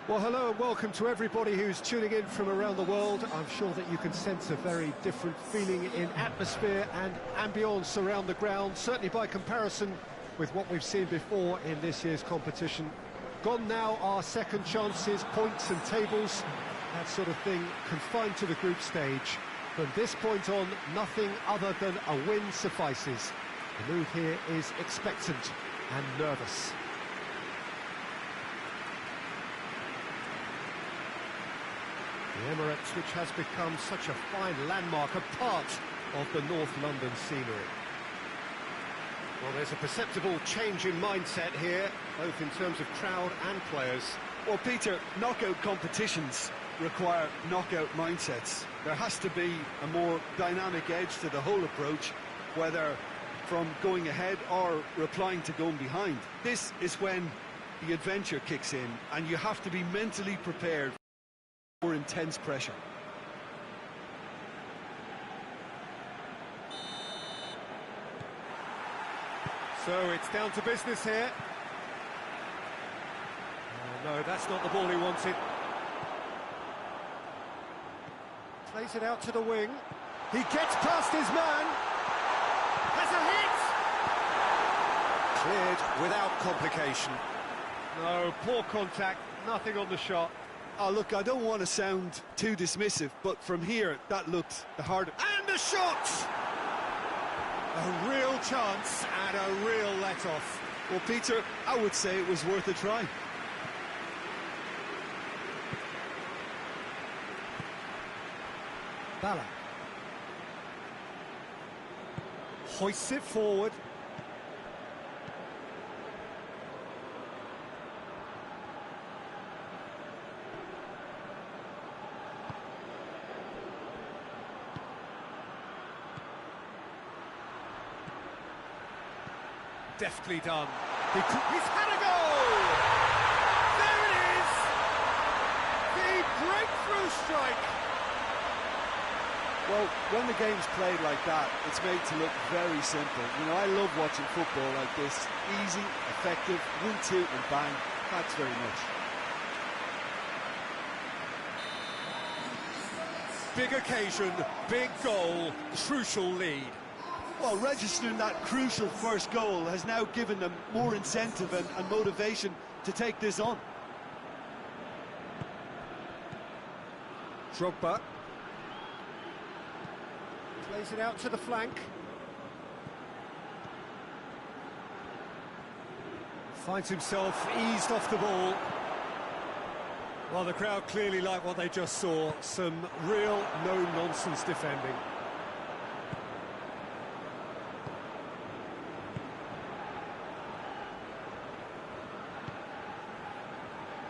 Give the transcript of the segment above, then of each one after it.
Well, hello and welcome to everybody who's tuning in from around the world. I'm sure that you can sense a very different feeling in atmosphere and ambience around the ground, certainly by comparison with what we've seen before in this year's competition. Gone now are second chances, points and tables, that sort of thing confined to the group stage. From this point on, nothing other than a win suffices. The mood here is expectant and nervous. The Emirates, which has become such a fine landmark, a part of the North London scenery. Well, there's a perceptible change in mindset here, both in terms of crowd and players. Well, Peter, knockout competitions require knockout mindsets. There has to be a more dynamic edge to the whole approach, whether from going ahead or replying to going behind. This is when the adventure kicks in, and you have to be mentally prepared for intense pressure. So it's down to business here. Oh, no, that's not the ball he wanted. Plays it out to the wing. He gets past his man. Has a hit! Cleared without complication. No, poor contact, nothing on the shot. Oh, look, I don't want to sound too dismissive, but from here, that looked the harder. And a shot! A real chance and a real let-off. Well, Peter, I would say it was worth a try. Bala hoists it forward. Deftly done. He's had a goal! There it is! The breakthrough strike! Well, when the game's played like that, it's made to look very simple. You know, I love watching football like this. Easy, effective, 1-2 and bang. Thanks very much. Big occasion, big goal, crucial lead. Well, registering that crucial first goal has now given them more incentive and motivation to take this on. Drogba plays it out to the flank. Finds himself eased off the ball. Well, the crowd clearly like what they just saw. Some real no-nonsense defending.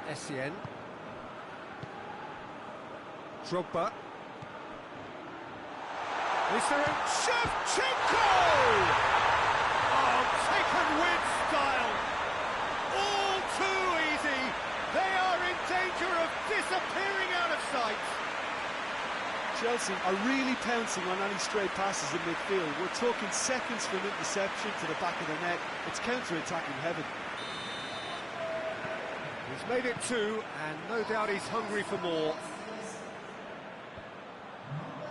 Essien. Drogba. Is there a Shevchenko? Oh, taken with style. All too easy. They are in danger of disappearing out of sight. Chelsea are really pouncing on any stray passes in midfield. We're talking seconds from interception to the back of the net. It's counter-attacking heaven. He's made it 2, and no doubt he's hungry for more.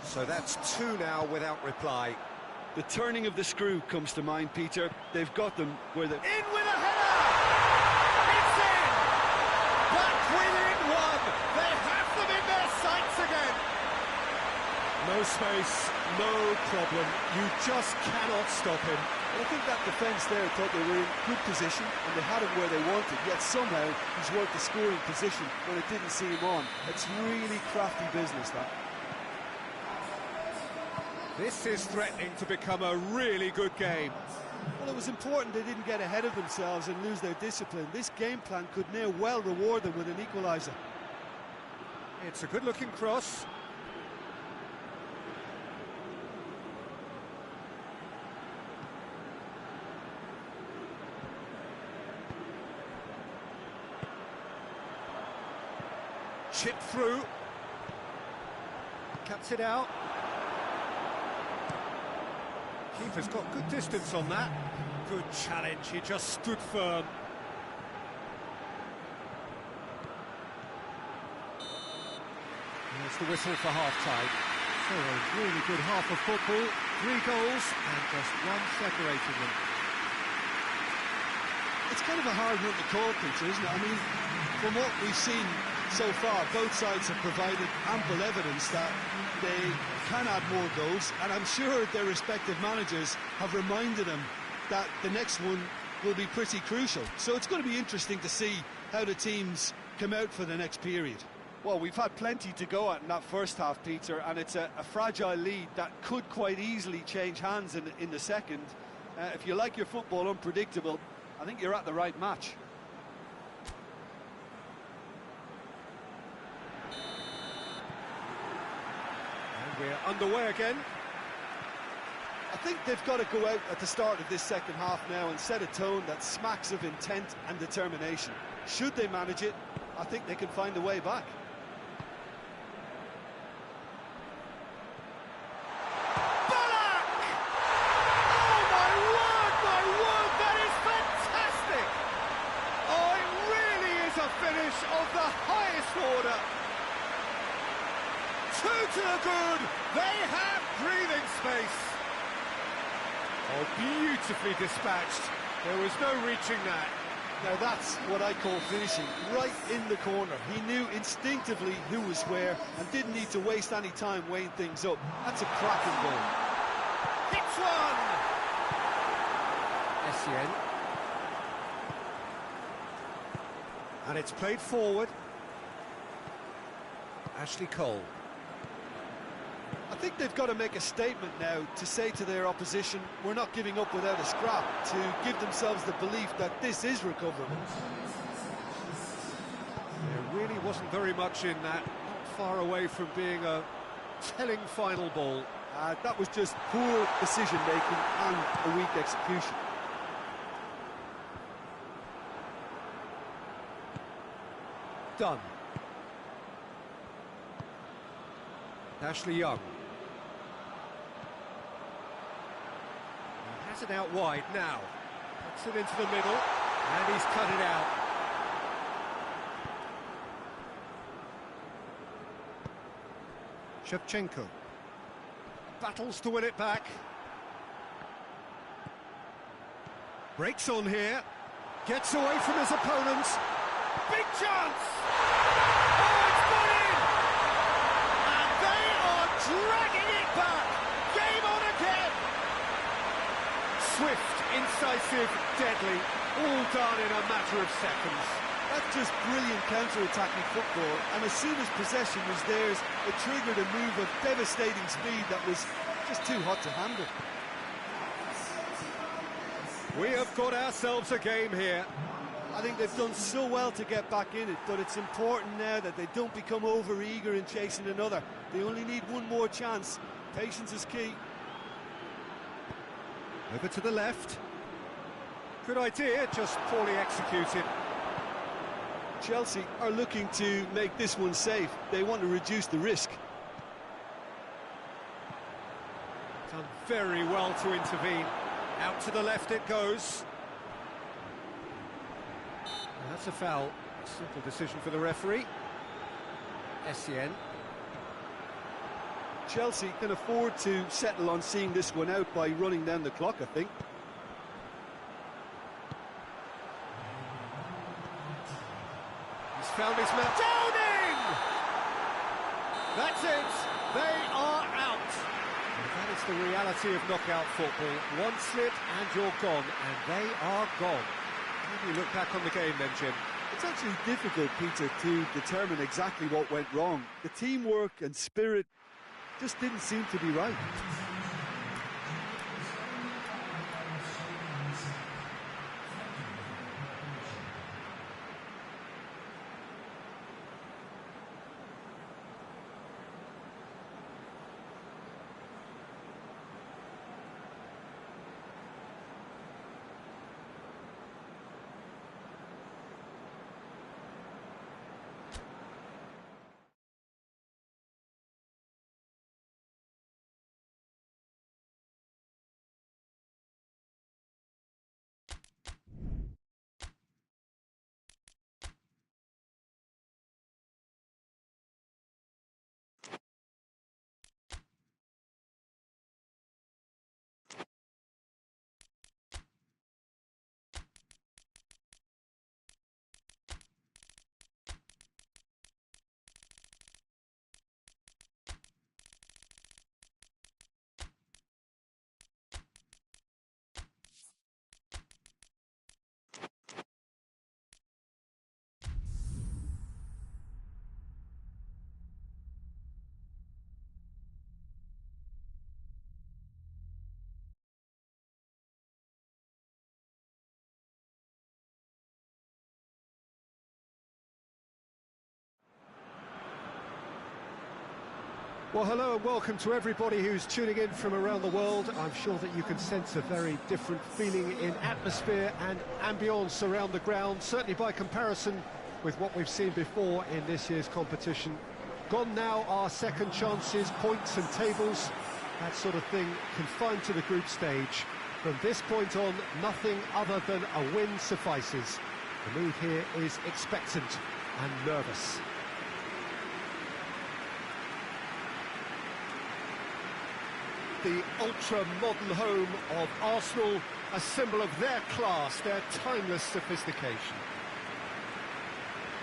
So that's 2 now without reply. The turning of the screw comes to mind, Peter. They've got them where they're... In with a header! It's in! Back within 1! They have them in their sights again! No space, no problem. You just cannot stop him. I think that defence there thought they were in good position and they had him where they wanted, yet somehow he's worked the scoring position when it didn't see him on. It's really crafty business, that. This is threatening to become a really good game. Well, it was important they didn't get ahead of themselves and lose their discipline. This game plan could now well reward them with an equaliser. It's a good-looking cross. Chip through. Cuts it out. Keeper's got good distance on that. Good challenge, he just stood firm. the whistle for half-time. So a really good half of football, 3 goals and just one separating them. It's kind of a hard one to call, Peter, isn't it? I mean, from what we've seen so far, both sides have provided ample evidence that they can add more goals, and I'm sure their respective managers have reminded them that the next one will be pretty crucial. So it's going to be interesting to see how the teams come out for the next period. Well, we've had plenty to go at in that first half, Peter, and it's a fragile lead that could quite easily change hands in the second. If you like your football unpredictable, I think you're at the right match. And we're underway again. I think they've got to go out at the start of this second half now and set a tone that smacks of intent and determination. Should they manage it, I think they can find a way back. Of the highest order. 2 to the good. They have breathing space. Oh, beautifully dispatched. There was no reaching that. Now that's what I call finishing, right in the corner. He knew instinctively who was where and didn't need to waste any time weighing things up. That's a cracking goal. Hits one. SCN. And it's played forward. Ashley Cole. I think they've got to make a statement now to say to their opposition, we're not giving up without a scrap, to give themselves the belief that this is recoverable. There really wasn't very much in that, not far away from being a telling final ball. That was just poor decision-making and a weak execution. Done. Ashley Young. He has it out wide now. Puts it into the middle, and he's cut it out. Shevchenko. Battles to win it back. Breaks on here. Gets away from his opponents. Big chance! Oh, it's gone in! And they are dragging it back! Game on again! Swift, incisive, deadly, all done in a matter of seconds. That's just brilliant counter-attacking football, and as soon as possession was theirs, it triggered a move of devastating speed that was just too hot to handle. We have got ourselves a game here. I think they've done so well to get back in it, but it's important now that they don't become over-eager in chasing another. They only need one more chance. Patience is key. Over to the left. Good idea, just poorly executed. Chelsea are looking to make this one safe. They want to reduce the risk. Done very well to intervene. Out to the left it goes. That's a foul. A simple decision for the referee. SCN. Chelsea can afford to settle on seeing this one out by running down the clock, I think. He's found his man. Downing! That's it. They are out. And that is the reality of knockout football. One slip and you're gone, and they are gone. How do you look back on the game then, Jim? It's actually difficult, Peter, to determine exactly what went wrong. The teamwork and spirit just didn't seem to be right. Well, hello and welcome to everybody who's tuning in from around the world. I'm sure that you can sense a very different feeling in atmosphere and ambience around the ground, certainly by comparison with what we've seen before in this year's competition. Gone now are second chances, points and tables, that sort of thing confined to the group stage. From this point on, nothing other than a win suffices. The mood here is expectant and nervous. The ultra-modern home of Arsenal, a symbol of their class, their timeless sophistication.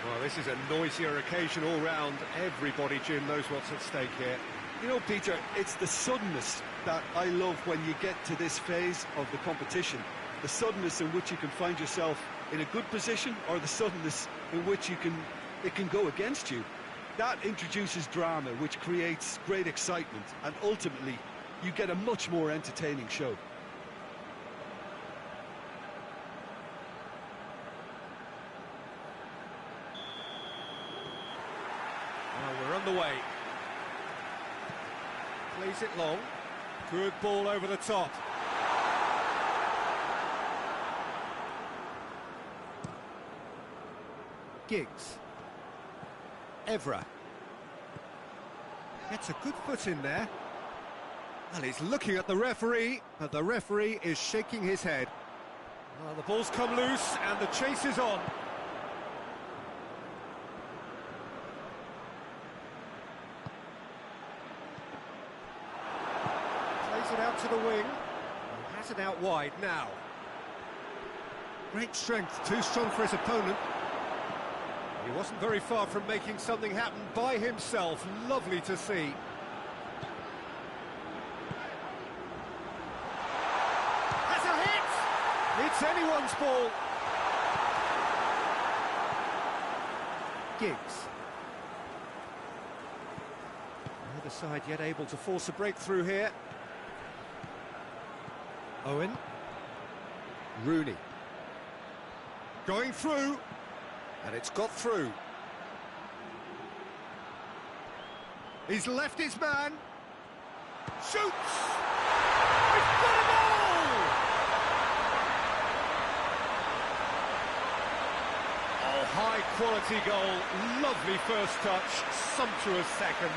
Well, this is a noisier occasion all round. Everybody, Jim, knows what's at stake here. You know, Peter, it's the suddenness that I love when you get to this phase of the competition. The suddenness in which you can find yourself in a good position, or the suddenness in which it can go against you. That introduces drama, which creates great excitement, and ultimately you get a much more entertaining show. Well, we're on the way. Plays it long. Good ball over the top. Giggs. Evra. Gets a good foot in there. And he's looking at the referee, but the referee is shaking his head. Well, the ball's come loose and the chase is on. Plays it out to the wing. And has it out wide now. Great strength, too strong for his opponent. He wasn't very far from making something happen by himself. Lovely to see. Has a hit! It's anyone's ball. Giggs. Neither side yet able to force a breakthrough here. Owen. Rooney. Going through. And it's got through. He's left his man. Shoots! He's got a goal! Oh, high-quality goal. Lovely first touch. Sumptuous second.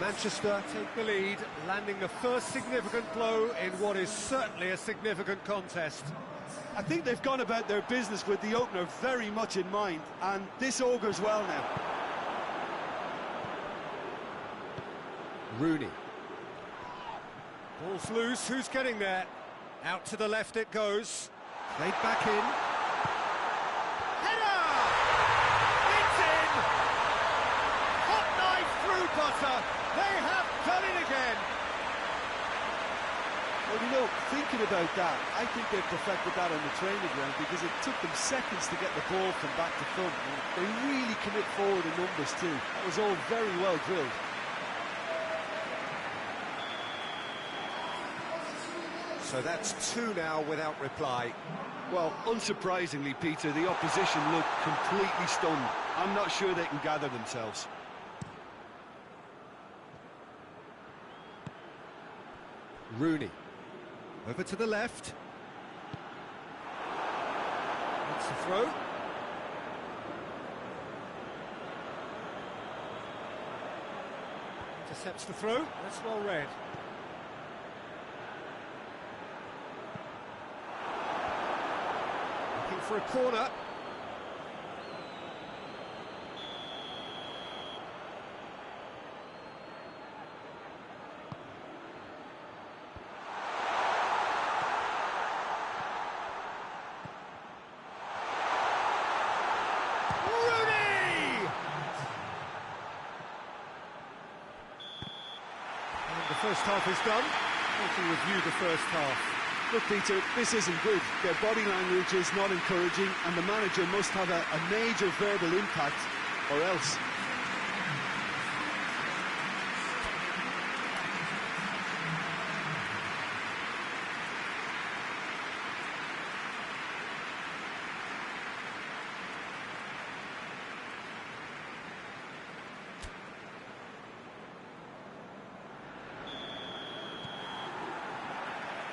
Manchester take the lead, landing the first significant blow in what is certainly a significant contest. I think they've gone about their business with the opener very much in mind, and this augurs well now. Rooney. Ball's loose, who's getting there? Out to the left it goes. Played back in. Header! It's in! Hot knife through butter! They have done it again! Well, you know, thinking about that, I think they've perfected that on the training ground, because it took them seconds to get the ball from back to front. They really commit forward in numbers too. That was all very well drilled. So that's two now without reply. Well, unsurprisingly, Peter, the opposition look completely stunned. I'm not sure they can gather themselves. Rooney. Over to the left. That's the throw. Intercepts the throw. That's well read. Looking for a corner. The first half is done. Let's review the first half. Look, Peter, this isn't good. Their body language is not encouraging, and the manager must have a major verbal impact, or else.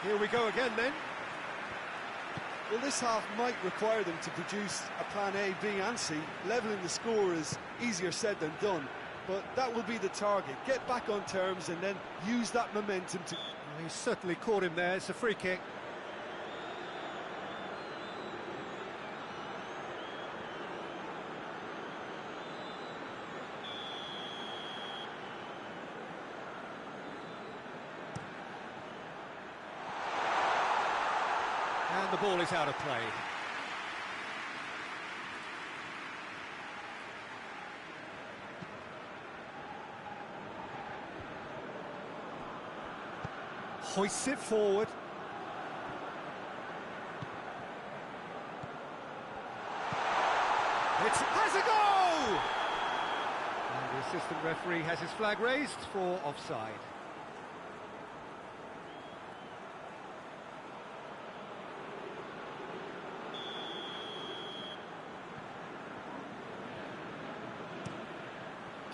Here we go again then. Well, this half might require them to produce a plan A, B and C. Levelling the score is easier said than done, but that will be the target. Get back on terms and then use that momentum to... Well, he's certainly caught him there. It's a free kick. And the ball is out of play. Hoists it forward. Has a goal! And the assistant referee has his flag raised for offside.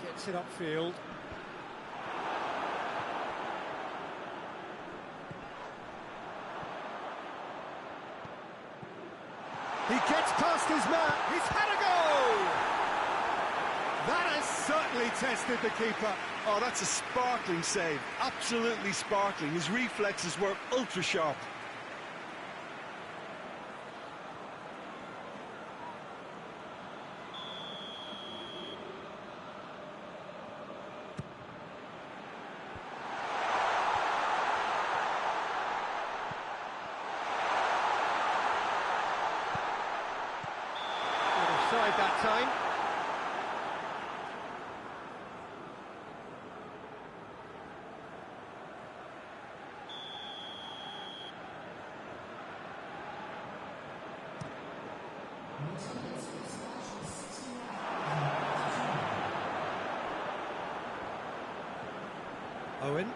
Gets it upfield. He gets past his man. He's had a goal! That has certainly tested the keeper. Oh, that's a sparkling save. Absolutely sparkling. His reflexes were ultra sharp. Offside that time. Owen.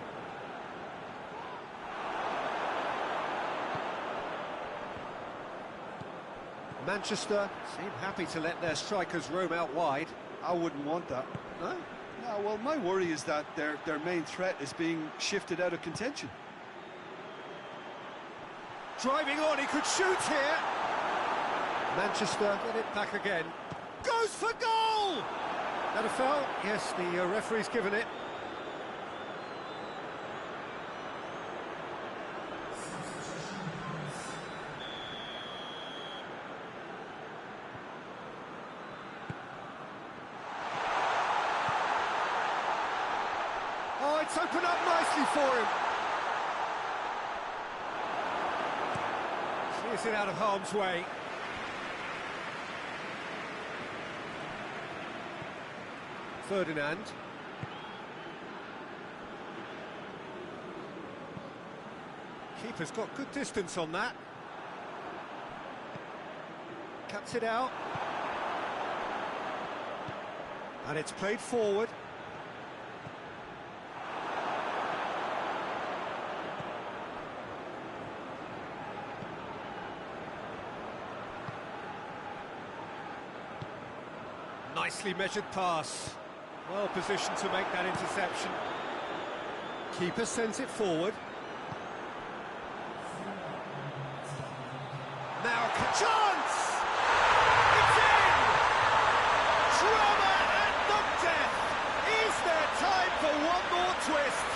Manchester seem happy to let their strikers roam out wide. I wouldn't want that. No? No, well, my worry is that their main threat is being shifted out of contention. Driving on, he could shoot here. Manchester get it back again. Goes for goal! That a foul? Yes, the referee's given it. Oh, it's opened up nicely for him. Clears it out of harm's way. Ferdinand. Keeper's got good distance on that. Cuts it out. And it's played forward. Nicely measured pass. Well positioned to make that interception. Keeper sends it forward. Now chance! It's in! Drama and knock death! Is there time for one more twist?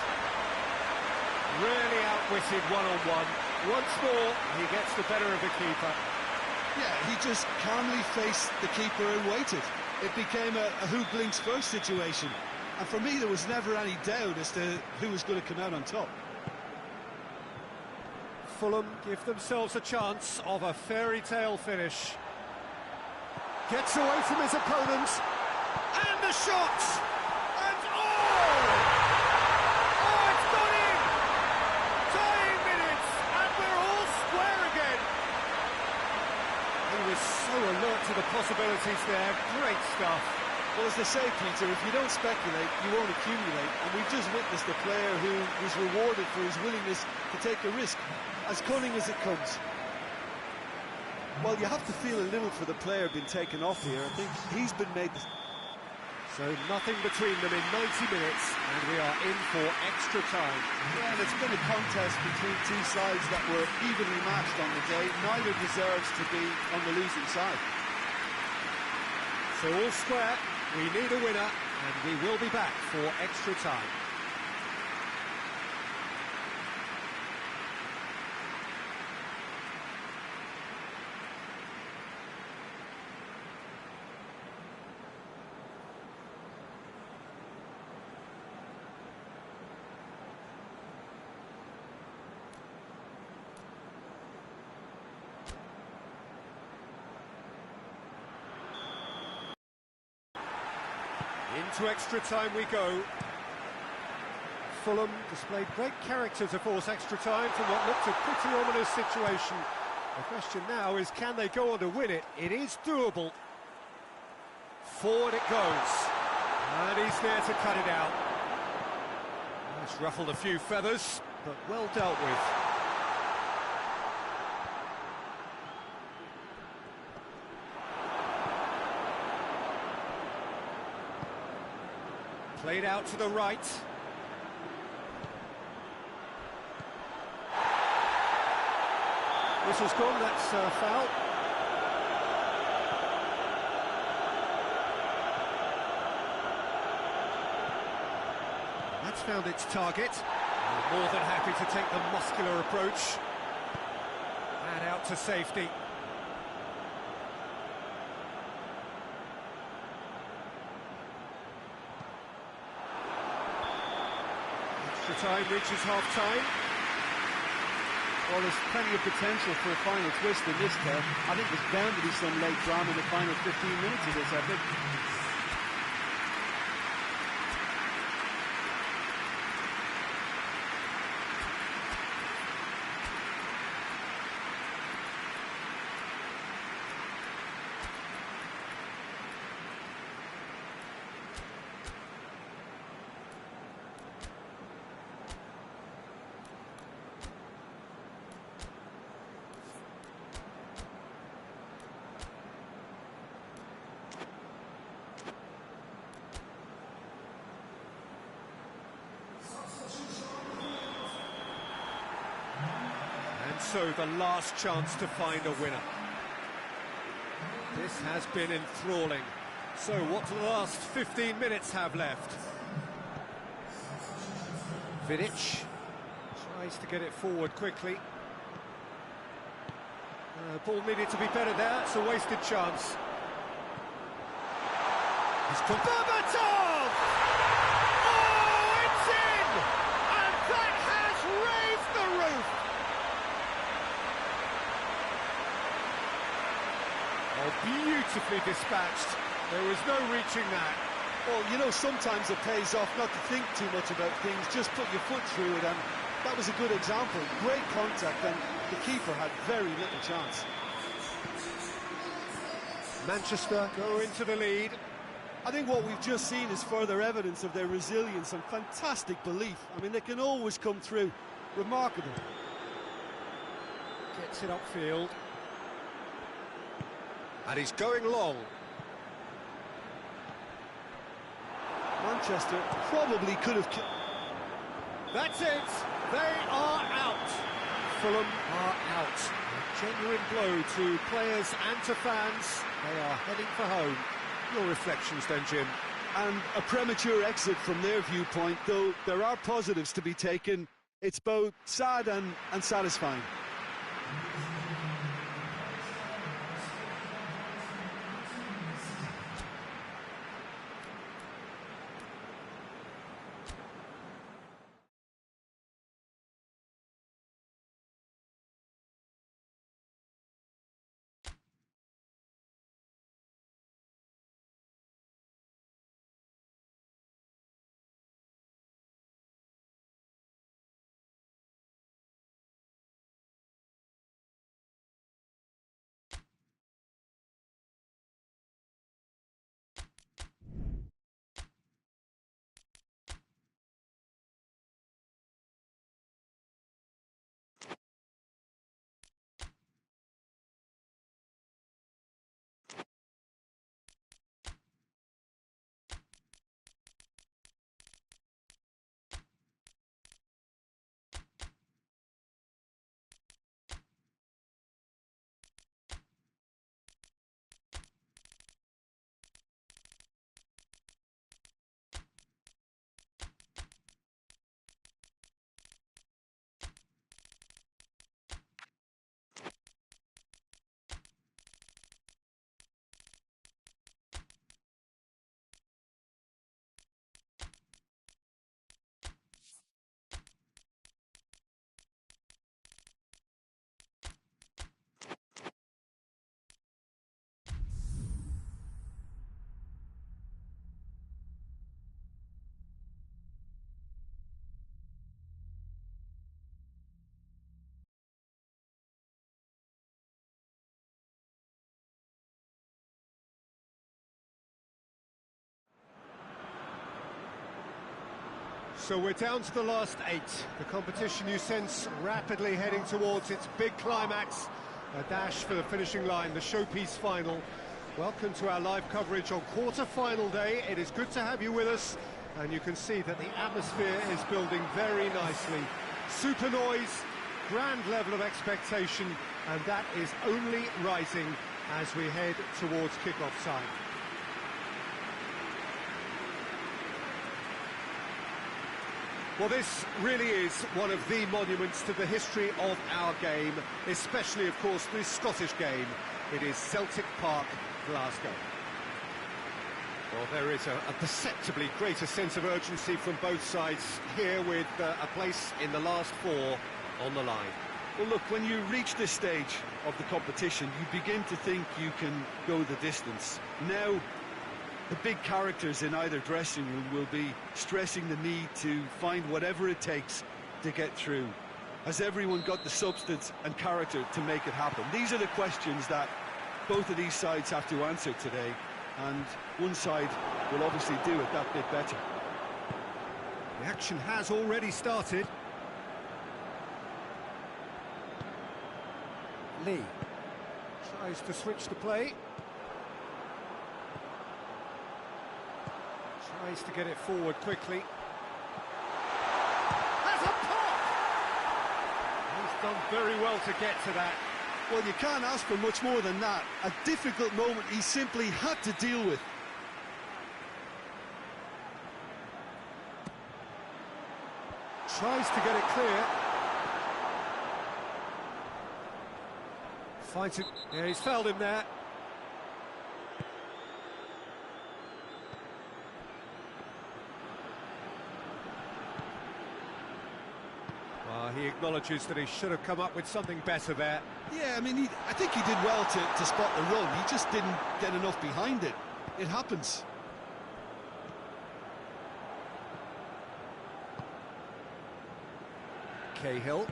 Really outwitted one-on-one. Once more, he gets the better of the keeper. Yeah, he just calmly faced the keeper and waited. It became a who blinks first situation. And for me, there was never any doubt as to who was going to come out on top. Fulham give themselves a chance of a fairy tale finish. Gets away from his opponent. And the shot! And oh! Oh, it's gone in! Tying minutes, and we're all square again. He was so alert to the possibilities there. Great stuff. Well, as they say, Peter, if you don't speculate, you won't accumulate. And we've just witnessed a player who was rewarded for his willingness to take a risk, as cunning as it comes. Well, you have to feel a little for the player being taken off here. I think he's been made... So nothing between them in 90 minutes, and we are in for extra time. Yeah, and it's been a contest between two sides that were evenly matched on the day. Neither deserves to be on the losing side. So all square, we need a winner, and we will be back for extra time. Into extra time we go. Fulham displayed great character to force extra time from what looked a pretty ominous situation. The question now is, can they go on to win it? It is doable. Forward it goes. And he's there to cut it out. It's ruffled a few feathers, but well dealt with. Played out to the right. Whistle's gone, that's a foul. That's found its target. More than happy to take the muscular approach. And out to safety. Extra time reaches half-time. Well, there's plenty of potential for a final twist in this game. I think there's bound to be some late drama in the final 15 minutes of this epic. So the last chance to find a winner. This has been enthralling. So what do the last 15 minutes have left? Vidic tries to get it forward quickly. Ball needed to be better there, it's a wasted chance. He's come Berbatov! Oh, it's in! And that has raised the roof! Oh, beautifully dispatched. There was no reaching that. Well, you know, sometimes it pays off not to think too much about things, just put your foot through it, and that was a good example. Great contact, and the keeper had very little chance. Manchester go into the lead. I think what we've just seen is further evidence of their resilience and fantastic belief. I mean, they can always come through. Remarkable. Gets it upfield. And he's going long. Manchester probably could have... That's it! They are out! Fulham are out. A genuine blow to players and to fans. They are heading for home. Your reflections then, Jim? And a premature exit from their viewpoint, though there are positives to be taken. It's both sad and satisfying. So we're down to the last 8. The competition, you sense, rapidly heading towards its big climax. A dash for the finishing line, the showpiece final. Welcome to our live coverage on quarter-final day. It is good to have you with us, and you can see that the atmosphere is building very nicely. Super noise, grand level of expectation, and that is only rising as we head towards kick-off time. Well, this really is one of the monuments to the history of our game, especially, of course, this Scottish game. It is Celtic Park, Glasgow. Well, there is a perceptibly greater sense of urgency from both sides here, with a place in the last 4 on the line. Well, look, when you reach this stage of the competition, you begin to think you can go the distance. Now, the big characters in either dressing room will be stressing the need to find whatever it takes to get through. Has everyone got the substance and character to make it happen? These are the questions that both of these sides have to answer today, and one side will obviously do it that bit better. The action has already started. Lee tries to switch the play. Tries to get it forward quickly. Has a pop! He's done very well to get to that. Well, you can't ask for much more than that. A difficult moment he simply had to deal with. Tries to get it clear. Finds it. Yeah, he's fouled him there. He acknowledges that he should have come up with something better there. Yeah, I mean, I think he did well to spot the run. He just didn't get enough behind it. It happens. Cahill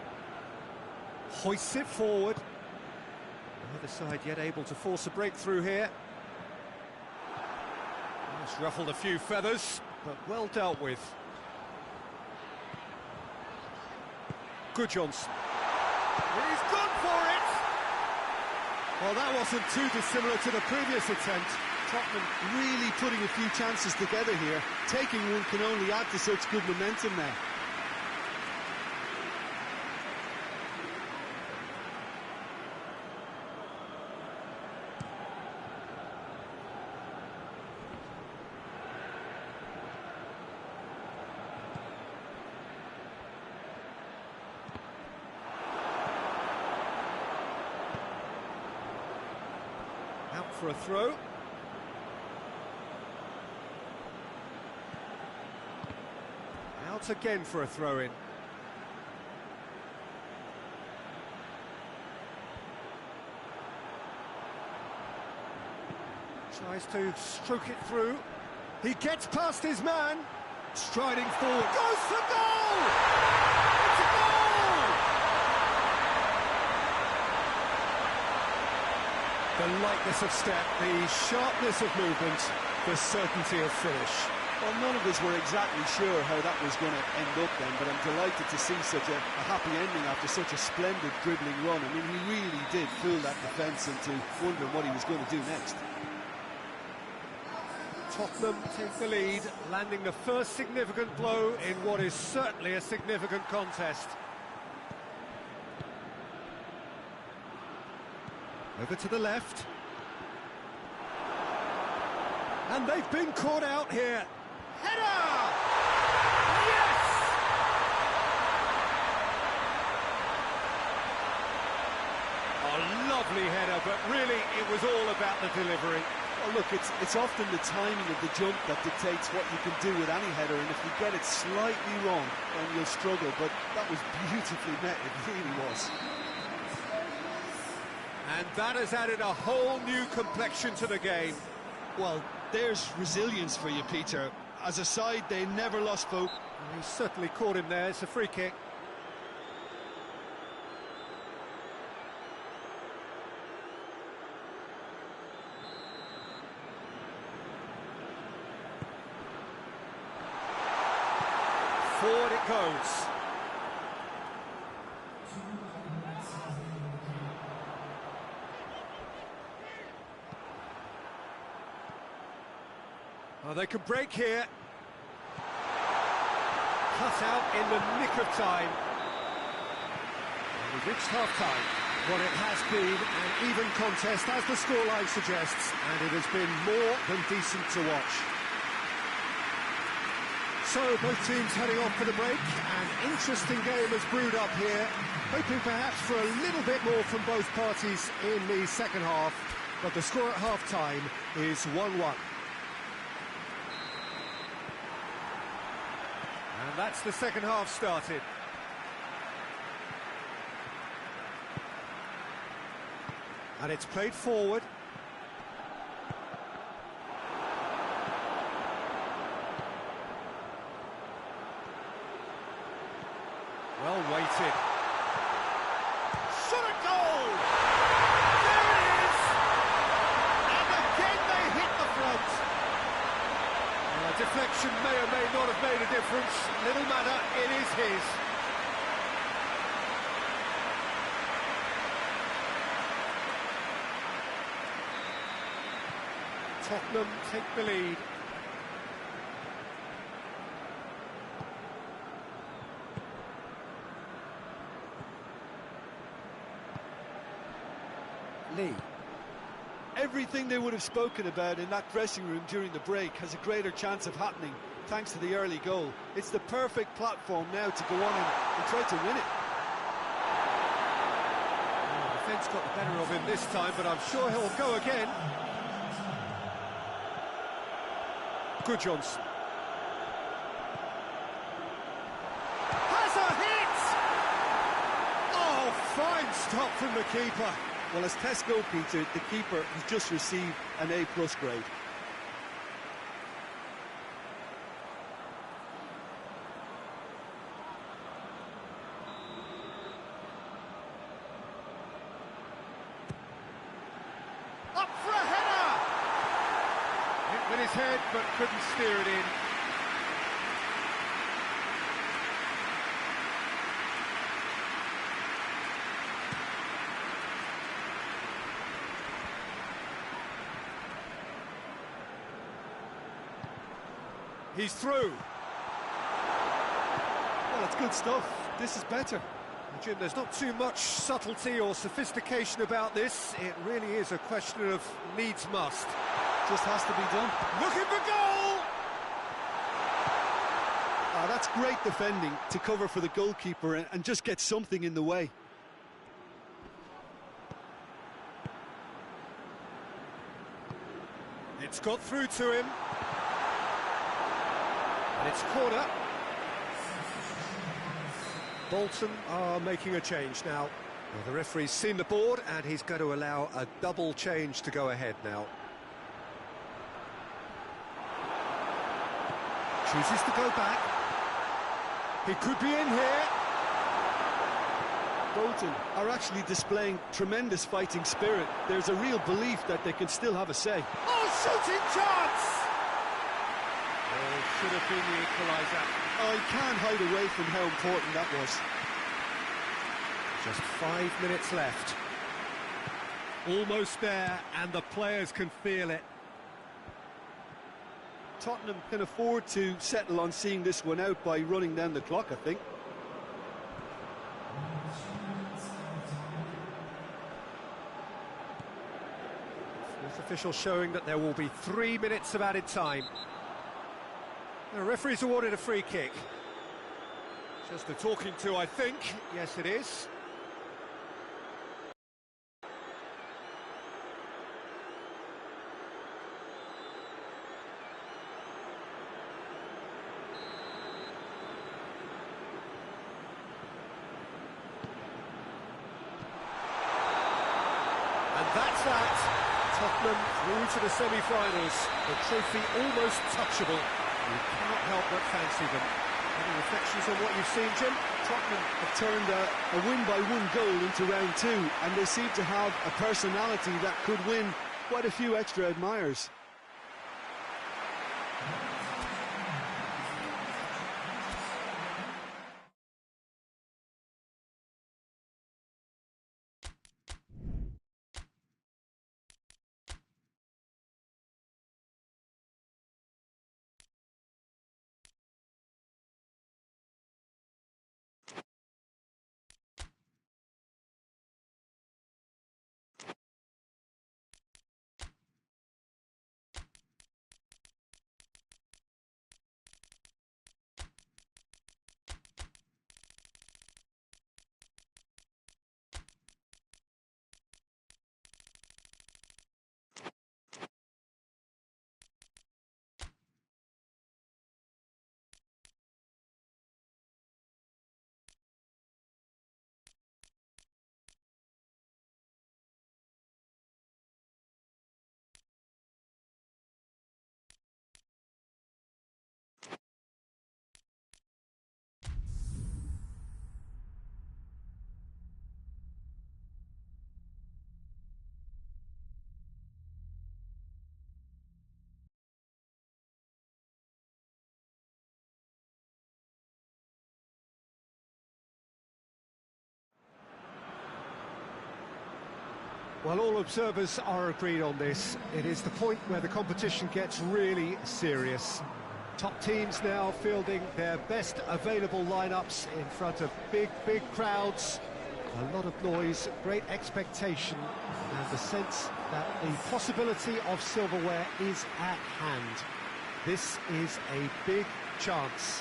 hoists it forward. Neither side yet able to force a breakthrough here. It's ruffled a few feathers, but well dealt with. Good Johnson. He's gone for it! Well, that wasn't too dissimilar to the previous attempt. Tottenham really putting a few chances together here. Taking one can only add to such good momentum there. For a throw. Out again for a throw-in. Tries to stroke it through. He gets past his man. Striding forward. Goes for goal! It's a goal! The lightness of step, the sharpness of movement, the certainty of finish. Well, none of us were exactly sure how that was going to end up then, but I'm delighted to see such a happy ending after such a splendid dribbling run. I mean, he really did fool that defence into wondering what he was going to do next. Tottenham take the lead, landing the first significant blow in what is certainly a significant contest. Over to the left. And they've been caught out here. Header! Yes! A lovely header, but really it was all about the delivery. Well, look, it's often the timing of the jump that dictates what you can do with any header, and if you get it slightly wrong, then you'll struggle, but that was beautifully met, it really was. And that has added a whole new complexion to the game. Well, there's resilience for you, Peter. As a side, they never lost hope. He certainly caught him there. It's a free kick. forward it goes. Oh, they could break here. Cut out in the nick of time. And we've reached half-time. Well, it has been an even contest, as the scoreline suggests, and it has been more than decent to watch. So, both teams heading off for the break. An interesting game has brewed up here, hoping perhaps for a little bit more from both parties in the second half, but the score at half-time is 1-1. And that's the second half started. And it's played forward. Well weighted. Shot a goal! There it is! And again they hit the front. Deflection may or may not have made a difference. Little matter, it is his. Tottenham take the lead. Lee. Everything they would have spoken about in that dressing room during the break has a greater chance of happening thanks to the early goal. It's the perfect platform now to go on and try to win it. Oh, the defence got the better of him this time, but I'm sure he'll go again. Good Johnson. Has a hit! Oh, fine stop from the keeper. Well, as tests go, Peter, the keeper has just received an A+ grade. Up for a header! Hit with his head, but couldn't steer it in. He's through. Well, it's good stuff. This is better. Jim, there's not too much subtlety or sophistication about this. It really is a question of needs must. Just has to be done. Looking for goal! Ah, that's great defending to cover for the goalkeeper and just get something in the way. It's got through to him. And it's corner. Bolton are making a change now. Well, the referee's seen the board and he's going to allow a double change to go ahead now. Chooses to go back. He could be in here. Bolton are actually displaying tremendous fighting spirit. There's a real belief that they can still have a say. Oh, shooting chance! Oh, should have been the equaliser. I can't hide away from how important that was. Just 5 minutes left. Almost there, and the players can feel it. Tottenham can afford to settle on seeing this one out by running down the clock, I think. Fourth official showing that there will be 3 minutes of added time. The referee's awarded a free kick. Just a talking to, I think. Yes, it is. And that's that. Tottenham through to the semi-finals. The trophy almost touchable. You cannot help but fancy them. Any reflections on what you've seen, Jim? Tottenham have turned a win-by-one goal into round two, and they seem to have a personality that could win quite a few extra admirers. Well, all observers are agreed on this. It is the point where the competition gets really serious. Top teams now fielding their best available lineups in front of big crowds. A lot of noise, great expectation, and the sense that the possibility of silverware is at hand. This is a big chance.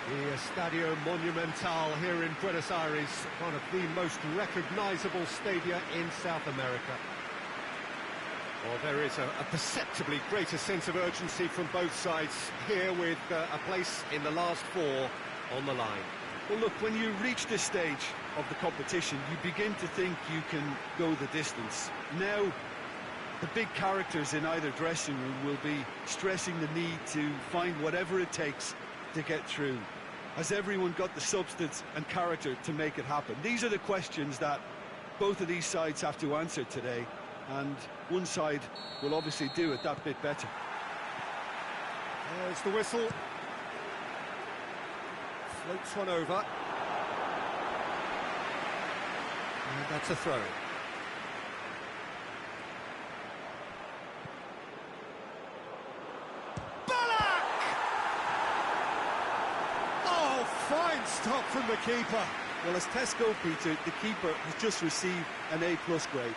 The Estadio Monumental here in Buenos Aires, one of the most recognisable stadia in South America. Well, there is a perceptibly greater sense of urgency from both sides here, with a place in the last four on the line. Well, look, when you reach this stage of the competition, you begin to think you can go the distance. Now, the big characters in either dressing room will be stressing the need to find whatever it takes to get through. Has everyone got the substance and character to make it happen? These are the questions that both of these sides have to answer today, and one side will obviously do it that bit better. There's the whistle. Floats one over. And that's a throw. Fine stop from the keeper. Well, as tests go, Peter, the keeper has just received an A+ grade.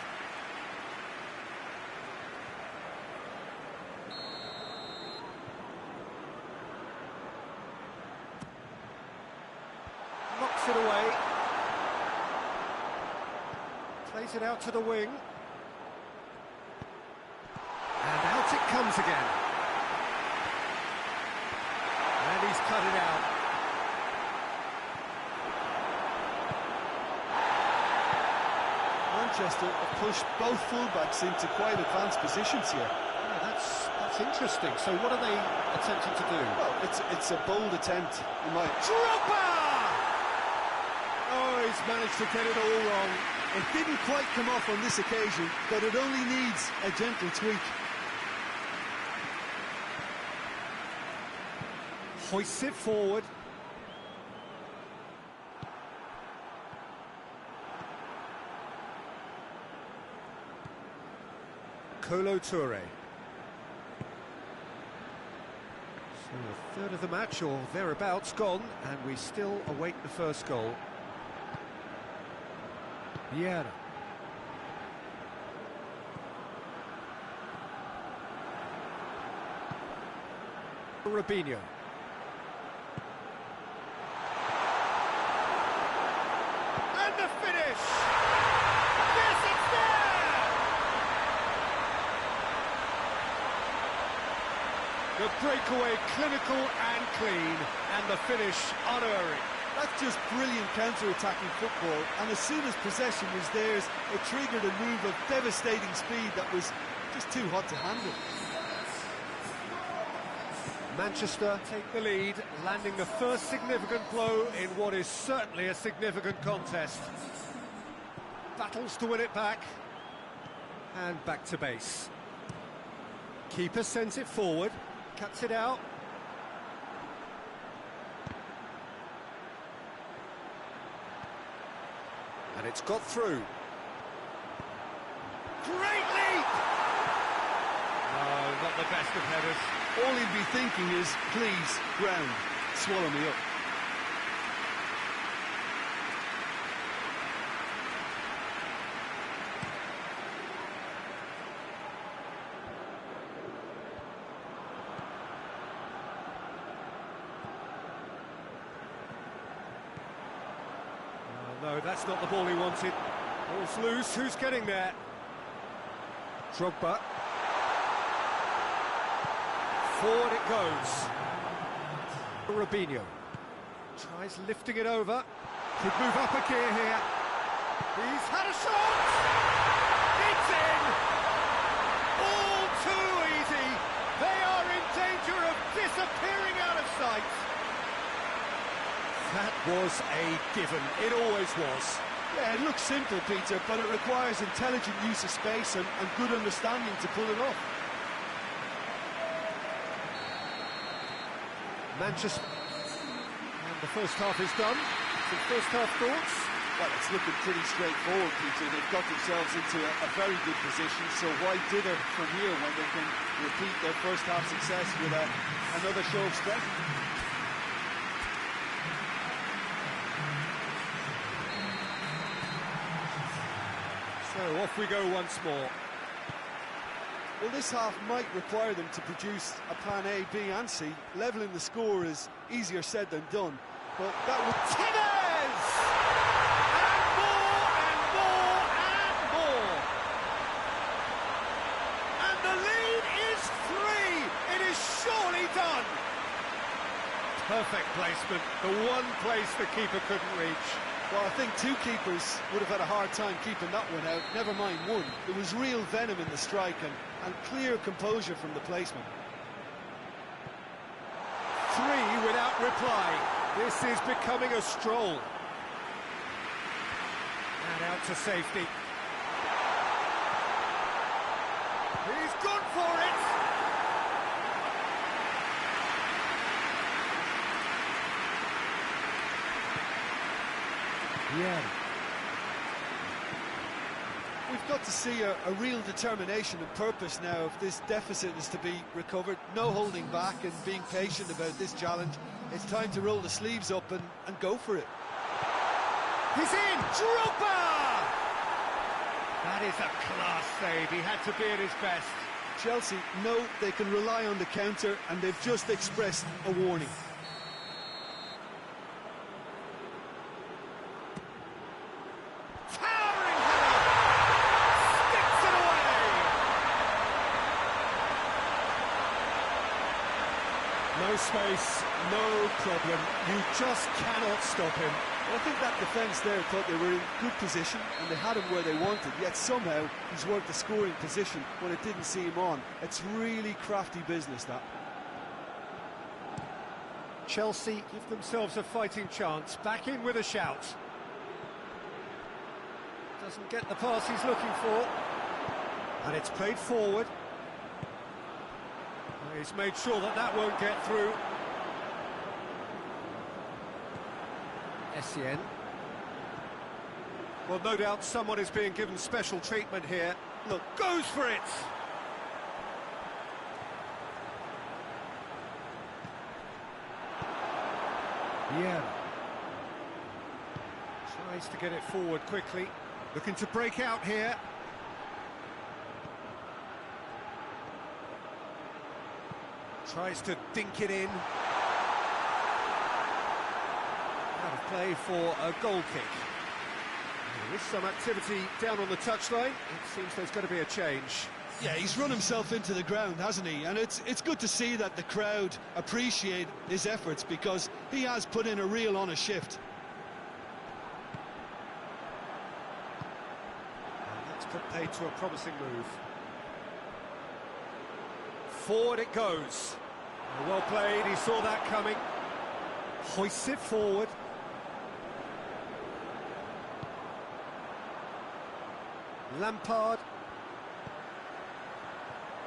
Knocks it away. Plays it out to the wing. And out it comes again. And he's cut it out. Manchester have pushed both fullbacks into quite advanced positions here. Yeah, that's interesting. So what are they attempting to do? Well, it's a bold attempt. Drogba! Oh, he's managed to get it all wrong. It didn't quite come off on this occasion, but it only needs a gentle tweak. Hoists it forward. Kolo Touré. So a third of the match, or thereabouts, gone, and we still await the first goal. Vieira. Robinho. And the finish! Yes, it's there! The breakaway clinical and clean, and the finish unerring. That's just brilliant counter-attacking football, and as soon as possession was theirs, it triggered a move of devastating speed that was just too hot to handle. Manchester take the lead, landing the first significant blow in what is certainly a significant contest. Battles to win it back, and back to base. Keeper sends it forward, cuts it out. And it's got through. Great leap! No, not the best of headers. All he'd be thinking is, please, ground, swallow me up. No, that's not the ball he wanted. Ball's loose, who's getting there? Drogba. Forward it goes. Robinho tries lifting it over. Could move up a gear here. He's had a shot! It's in! All too easy. They are in danger of disappearing out of sight. That was a given. It always was. Yeah, it looks simple, Peter, but it requires intelligent use of space and good understanding to pull it off. Manchester, and the first half is done. Some first-half thoughts? Well, it's looking pretty straightforward, Peter. They've got themselves into a very good position, so why dither from here when they can repeat their first-half success with another show of strength? So off we go once more. Well, this half might require them to produce a plan A, B and C. Levelling the score is easier said than done, but that would... Tevez! And more, and more, and more! And the lead is 3! It is surely done! Perfect placement, the one place the keeper couldn't reach. Well, I think two keepers would have had a hard time keeping that one out, never mind one. There was real venom in the strike and clear composure from the placement. 3 without reply. This is becoming a stroll. And out to safety. He's gone for it! Yeah. We've got to see a real determination and purpose now if this deficit is to be recovered. No holding back and being patient about this challenge. It's time to roll the sleeves up and go for it. He's in! Drogba! That is a class save. He had to be at his best. Chelsea know they can rely on the counter and they've just expressed a warning. No space, no problem. You just cannot stop him. Well, I think that defence there thought they were in good position and they had him where they wanted, yet somehow he's worked the scoring position when it didn't see him on. It's really crafty business, that. Chelsea give themselves a fighting chance. Back in with a shout. Doesn't get the pass he's looking for. And it's played forward. He's made sure that that won't get through. Essien. Well, no doubt someone is being given special treatment here. Look, goes for it! Yeah. Tries to get it forward quickly. Looking to break out here. Tries to dink it in. Out of play for a goal kick. There is some activity down on the touchline. It seems there's going to be a change. Yeah, he's run himself into the ground, hasn't he? And it's good to see that the crowd appreciate his efforts because he has put in a real honest shift. And that's put paid to a promising move. Forward it goes. Well played, he saw that coming. Hoists it forward. Lampard.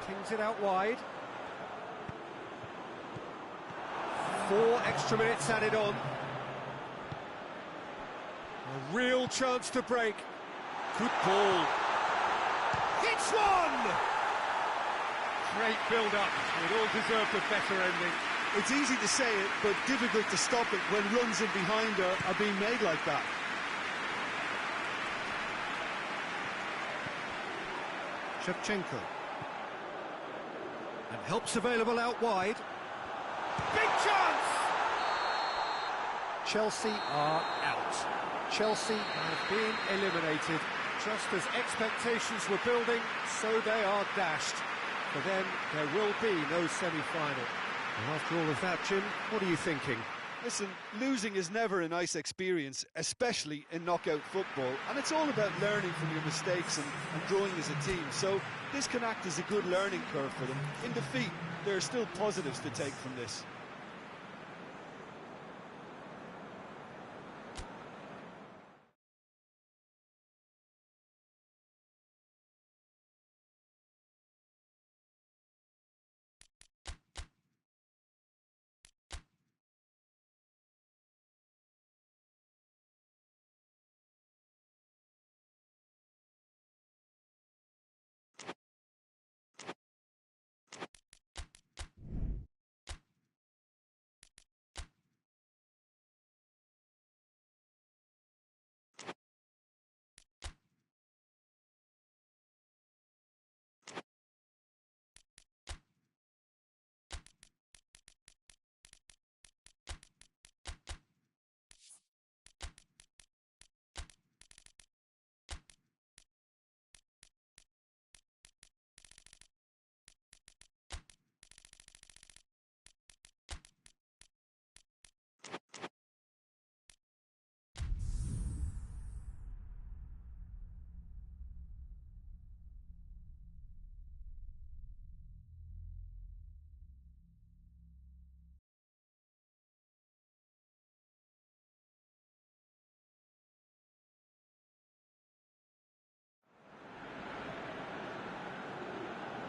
Pings it out wide. 4 extra minutes added on. A real chance to break. Good ball. Hits one! Great build-up. It all deserved a better ending. It's easy to say it, but difficult to stop it when runs in behind are being made like that. Shevchenko. And help's available out wide. Big chance! Chelsea are out. Chelsea have been eliminated. Just as expectations were building, so they are dashed. For them, there will be no semi-final. And after all of that, Jim, what are you thinking? Listen, losing is never a nice experience, especially in knockout football. And it's all about learning from your mistakes and growing as a team. So this can act as a good learning curve for them. In defeat, there are still positives to take from this.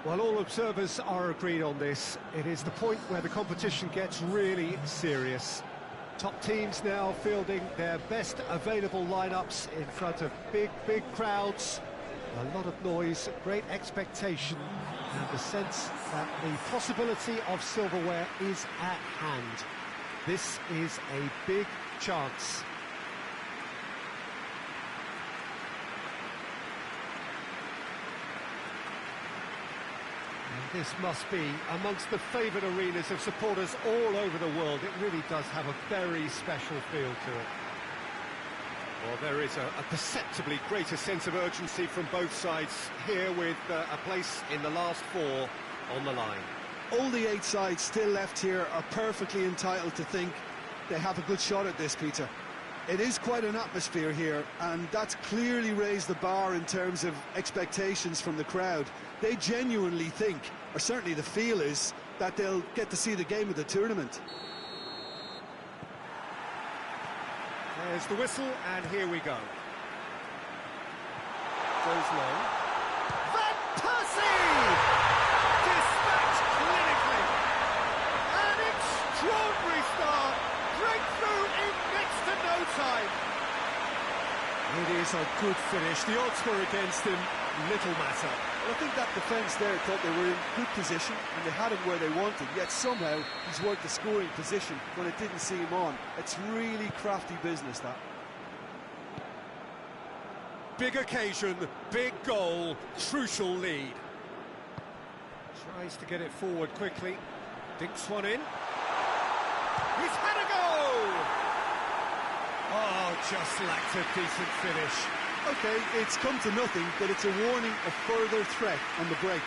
Well, all observers are agreed on this. It is the point where the competition gets really serious. Top teams now fielding their best available lineups in front of big crowds. A lot of noise, great expectation, and the sense that the possibility of silverware is at hand. This is a big chance. And this must be amongst the favoured arenas of supporters all over the world. It really does have a very special feel to it. Well, there is a perceptibly greater sense of urgency from both sides here, with a place in the last four on the line. All the 8 sides still left here are perfectly entitled to think they have a good shot at this, Peter. It is quite an atmosphere here, and that's clearly raised the bar in terms of expectations from the crowd. They genuinely think, or certainly the feel is, that they'll get to see the game of the tournament. There's the whistle, and here we go. Goes low. Van Persie! Dispatched clinically. An extraordinary start. Breakthrough in next to no time. It is a good finish. The odds were against him, little matter. Well, I think that defence there thought they were in good position and they had him where they wanted, yet somehow he's worked the scoring position when it didn't see him on. It's really crafty business, that. Big occasion, big goal, crucial lead. Tries to get it forward quickly. Dinks one in. He's had a goal! Oh, just lacked a decent finish. OK, it's come to nothing, but it's a warning of further threat on the break.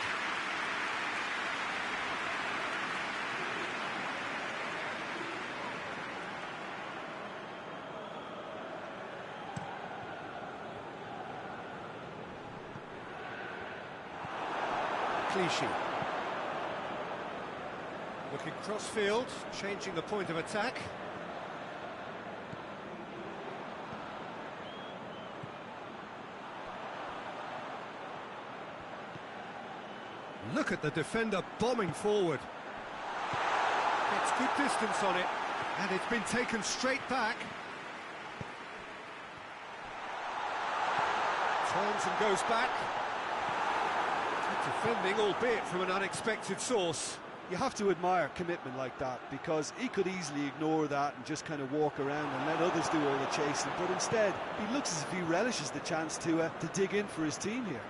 Clichy. Looking cross-field, changing the point of attack. Look at the defender bombing forward. Gets good distance on it, and it's been taken straight back. Turns and goes back. Good defending, albeit from an unexpected source. You have to admire commitment like that, because he could easily ignore that and just kind of walk around and let others do all the chasing, but instead he looks as if he relishes the chance to dig in for his team here.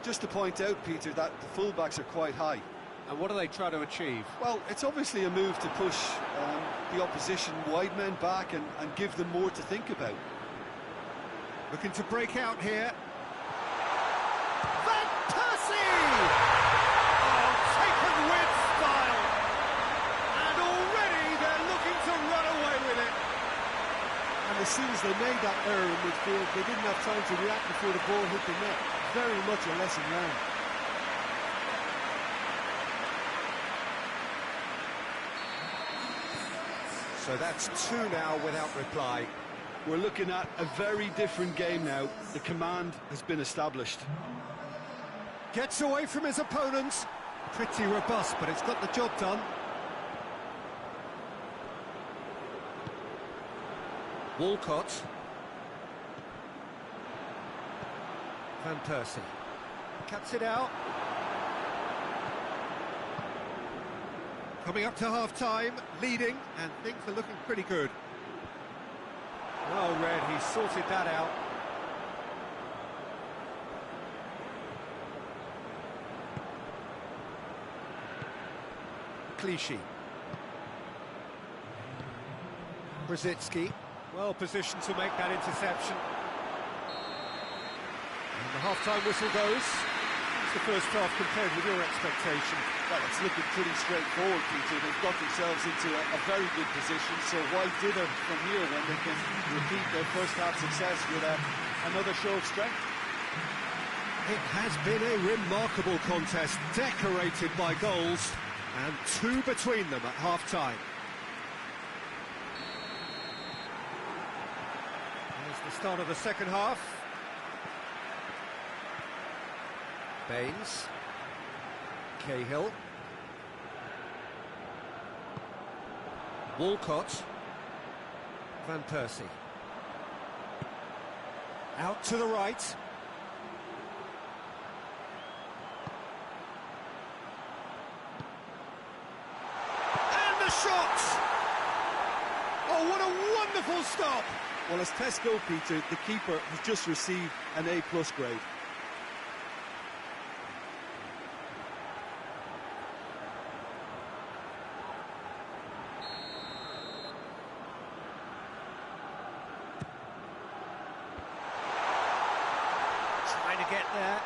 Just to point out, Peter, that the fullbacks are quite high. And what do they try to achieve? Well, it's obviously a move to push the opposition wide men back and give them more to think about. Looking to break out here. Van Persie! Oh, taken with style. And already they're looking to run away with it. And as soon as they made that error in midfield, they didn't have time to react before the ball hit the net. Very much a lesson learned. So that's 2 now without reply. We're looking at a very different game now. The command has been established. Gets away from his opponents. Pretty robust, but it's got the job done. Walcott. Van Persie. Cuts it out. Coming up to half-time, leading, and things are looking pretty good. Well read, he sorted that out. Clichy. Brzezinski, well positioned to make that interception. And the half-time whistle goes. How's the first half compared with your expectation? Well, it's looking pretty straightforward, Peter. They've got themselves into a very good position, so why dither from here when they can repeat their first half success with another show of strength? It has been a remarkable contest, decorated by goals, and 2 between them at half-time. Start of the second half. Baines. Cahill. Walcott. Van Persie. Out to the right. And the shot! Oh, what a wonderful stop! Well, as tests go, Peter, the keeper has just received an A+ grade. Trying to get there.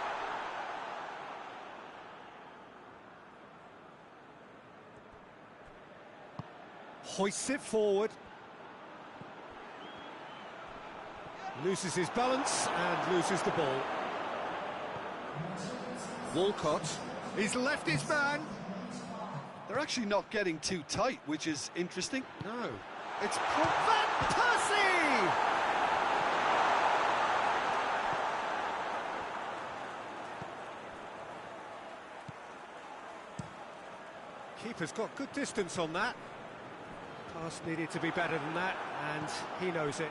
Hoists it forward. Loses his balance and loses the ball. Walcott. He's left his man. They're actually not getting too tight, which is interesting. No. It's Van Persie! Keeper's got good distance on that. Pass needed to be better than that, and he knows it.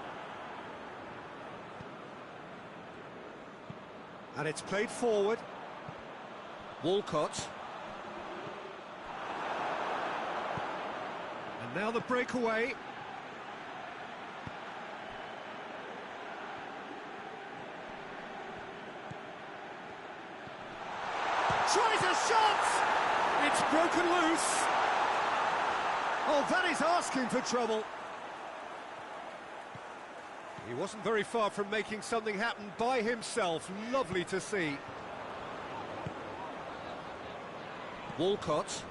And it's played forward. Walcott. And now the breakaway. Tries a shot! It's broken loose. Oh, that is asking for trouble. He wasn't very far from making something happen by himself. Lovely to see. Walcott.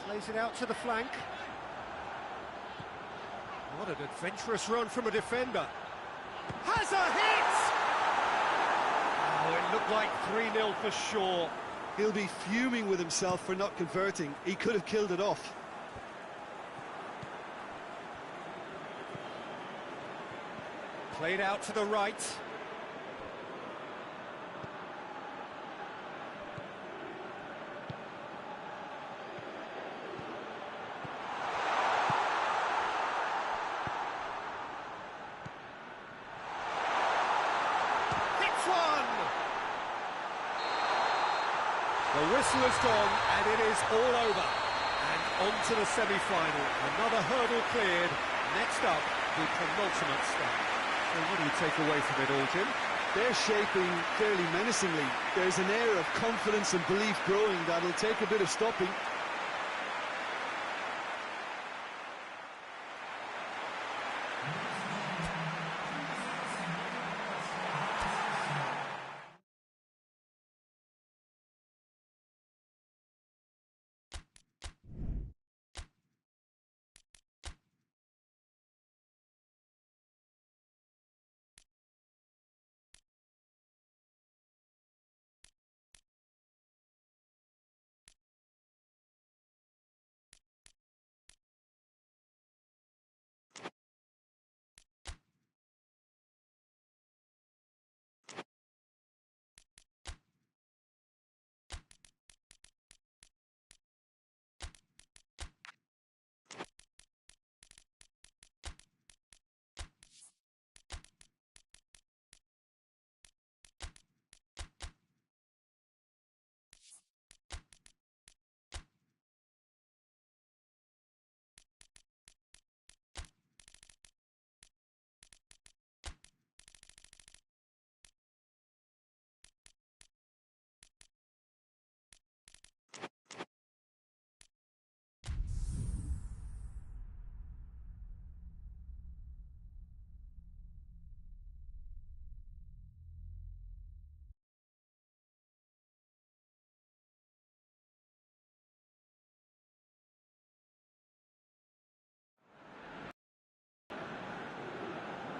Plays it out to the flank. What an adventurous run from a defender. Has a hit! Oh, it looked like 3-0 for sure. He'll be fuming with himself for not converting. He could have killed it off. Played out to the right. Hits one! The whistle has gone and it is all over. And on to the semi-final. Another hurdle cleared. Next up, the penultimate step. Well, what do you take away from it all, Jim? They're shaping fairly menacingly. There's an air of confidence and belief growing that'll take a bit of stopping.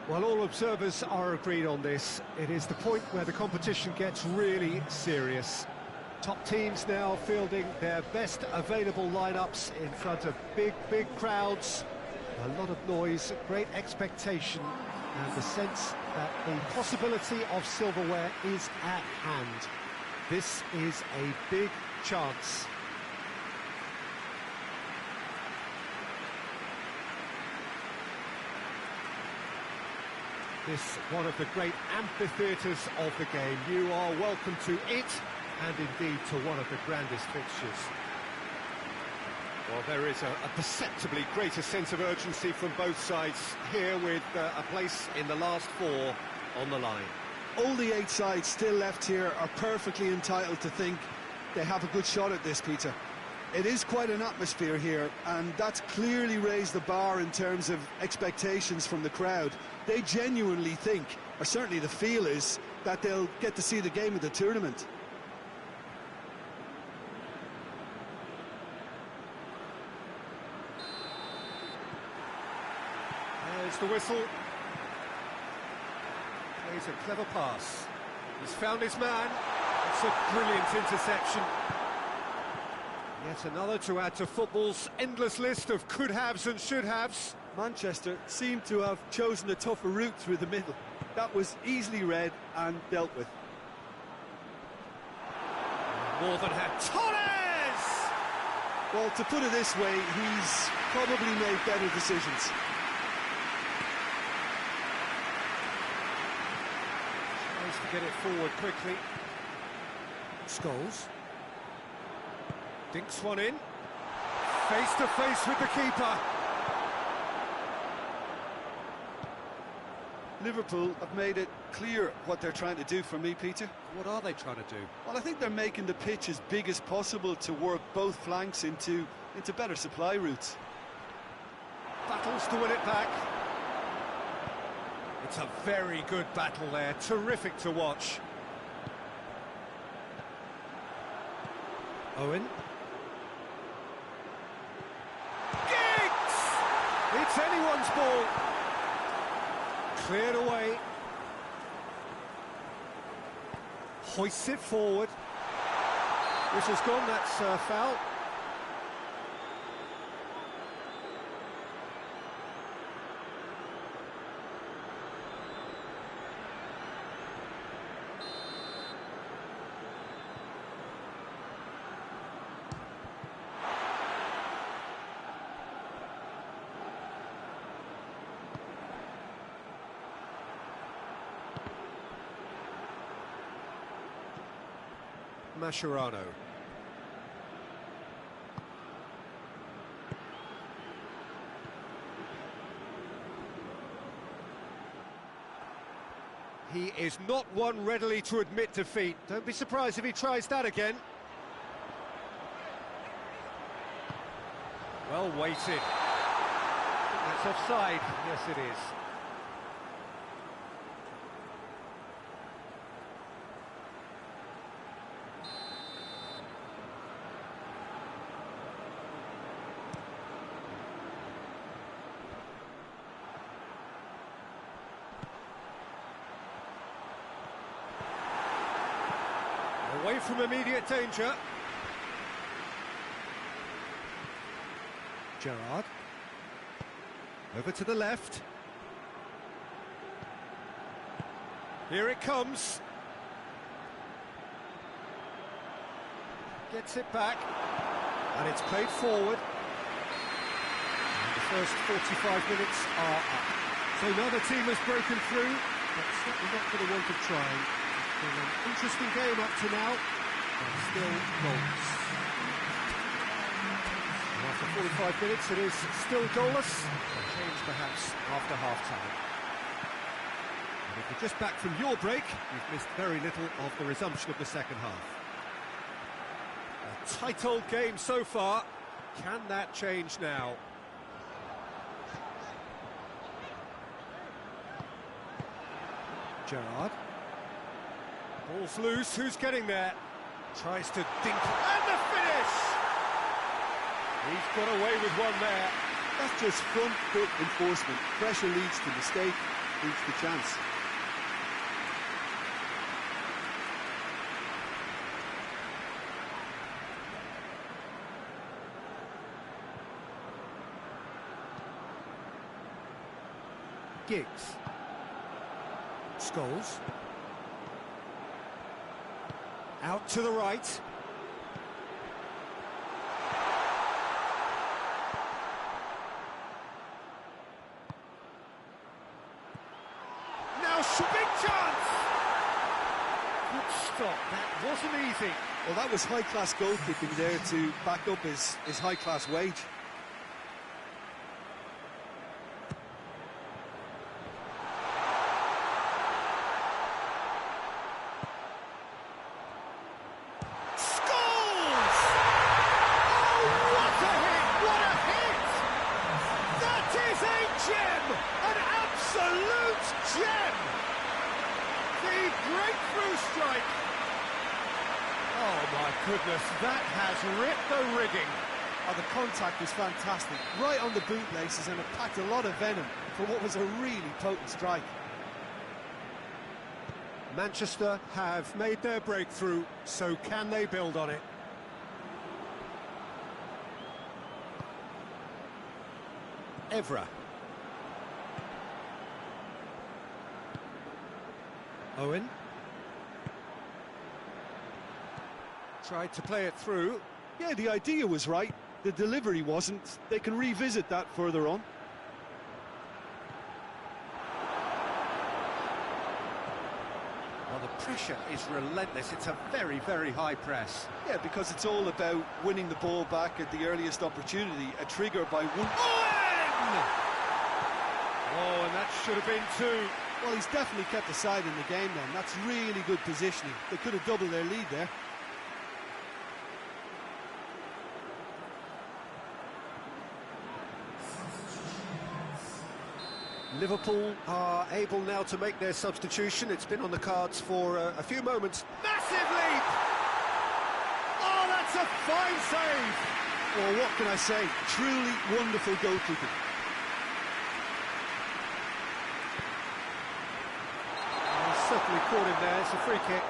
Well, all observers are agreed on this. It is the point where the competition gets really serious. Top teams now fielding their best available lineups in front of big crowds. A lot of noise, great expectation, and the sense that the possibility of silverware is at hand. This is a big chance. This one of the great amphitheatres of the game. You are welcome to it, and indeed to one of the grandest fixtures. Well, there is a perceptibly greater sense of urgency from both sides here, with a place in the last four on the line. All the 8 sides still left here are perfectly entitled to think they have a good shot at this, Peter. It is quite an atmosphere here, and that's clearly raised the bar in terms of expectations from the crowd. They genuinely think, or certainly the feel is, that they'll get to see the game of the tournament. There's the whistle. Plays a clever pass. He's found his man. It's a brilliant interception. Yet another to add to football's endless list of could-haves and should-haves. Manchester seem to have chosen a tougher route through the middle. That was easily read and dealt with. More than had Torres! Well, to put it this way, he's probably made better decisions. Tries to get it forward quickly. Scholes. Dinks one in. Face to face with the keeper. Liverpool have made it clear what they're trying to do for me, Peter. What are they trying to do? Well, I think they're making the pitch as big as possible to work both flanks into better supply routes. Battles to win it back. It's a very good battle there. Terrific to watch. Owen. It's anyone's ball. Cleared away. Hoists it forward. Whistle's gone, that's foul. Mascherano. He is not one readily to admit defeat. Don't be surprised if he tries that again. Well weighted. That's offside. Yes, it is. Away from immediate danger. Gerrard. Over to the left. Here it comes. Gets it back. And it's played forward. And the first 45 minutes are up. So another team has broken through, but certainly not for the want of trying. It's been an interesting game up to now, but still goals. And after 45 minutes, it is still goalless. A change perhaps after half-time. And if you're just back from your break, you've missed very little of the resumption of the second half. A tight old game so far. Can that change now? Gerrard. Ball's loose, who's getting there? Tries to dink, and the finish! He's got away with one there. That's just front foot enforcement. Pressure leads to mistake, leads to chance. Giggs. Scholes. Out to the right. Now, big chance! Good stop, that wasn't easy. Well, that was high-class goalkeeping there to back up his high-class wage. Oh my goodness, that has ripped the rigging. Oh, the contact was fantastic, right on the bootlaces, and it packed a lot of venom for what was a really potent strike. Manchester have made their breakthrough, so can they build on it? Evra. Owen. Tried to play it through. Yeah, the idea was right. The delivery wasn't. They can revisit that further on. Well, the pressure is relentless. It's a very, very high press. Yeah, because it's all about winning the ball back at the earliest opportunity. A trigger by one. Oh, and that should have been two. Well, he's definitely kept the side in the game then. That's really good positioning. They could have doubled their lead there. Liverpool are able now to make their substitution. It's been on the cards for a few moments. Massive leap! Oh, that's a fine save! Well, what can I say? Truly wonderful goalkeeping. He's certainly caught him there. It's a free kick.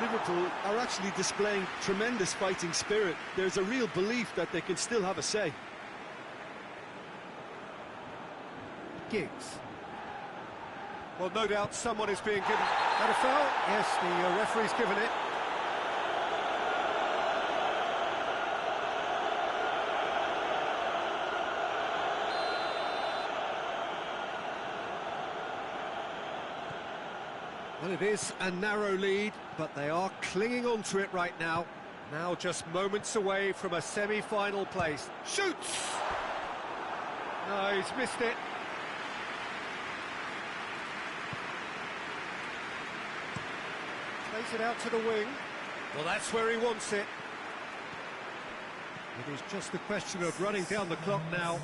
Liverpool are actually displaying tremendous fighting spirit. There's a real belief that they can still have a say. Giggs. Well, no doubt someone is being given... That a foul? Yes, the referee's given it. Well, it is a narrow lead, but they are clinging on to it right now. Now just moments away from a semi-final place. Shoots! No, he's missed it. Plays it out to the wing. Well, that's where he wants it. It is just a question of running down the clock now.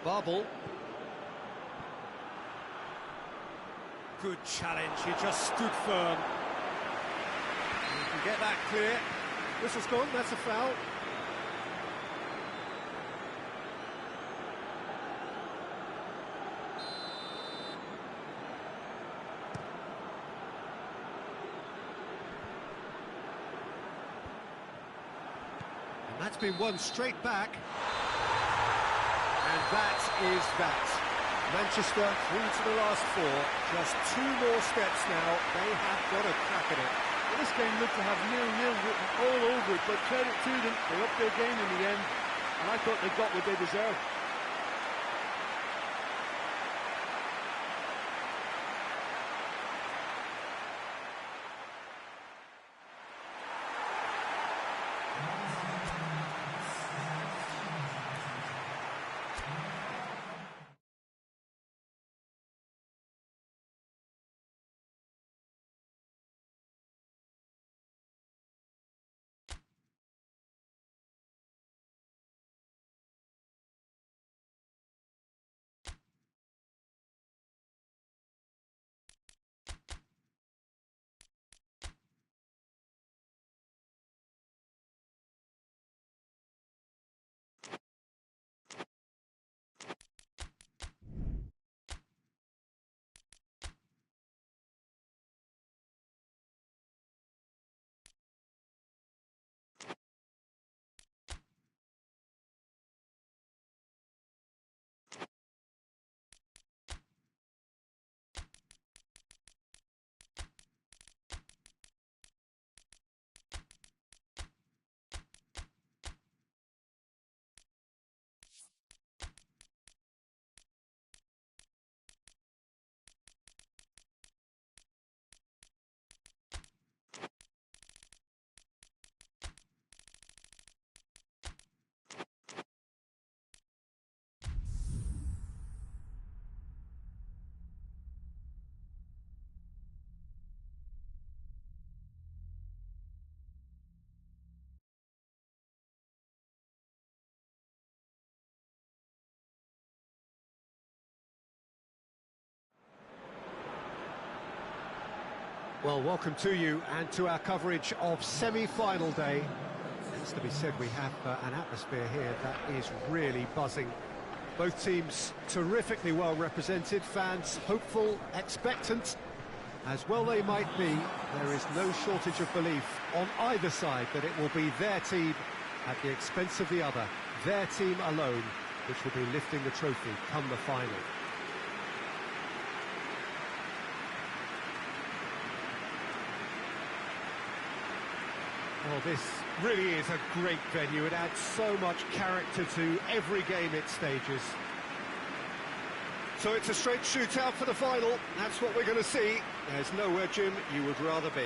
Barble. Good challenge, he just stood firm. You can get that clear. Whistle's gone, that's a foul. And that's been won straight back. And that is that. Manchester through to the last four. Just two more steps now. They have got a crack at it. Well, this game looked to have 0-0 written all over it, but credit to them, they upped their game in the end, and I thought they got what they deserved. Well, welcome to you and to our coverage of semi-final day. It's to be said, we have an atmosphere here that is really buzzing. Both teams terrifically well represented, fans hopeful, expectant. As well they might be, there is no shortage of belief on either side that it will be their team at the expense of the other, their team alone, which will be lifting the trophy come the final. Well, this really is a great venue. It adds so much character to every game it stages. So it's a straight shootout for the final. That's what we're going to see. There's nowhere, Jim, you would rather be.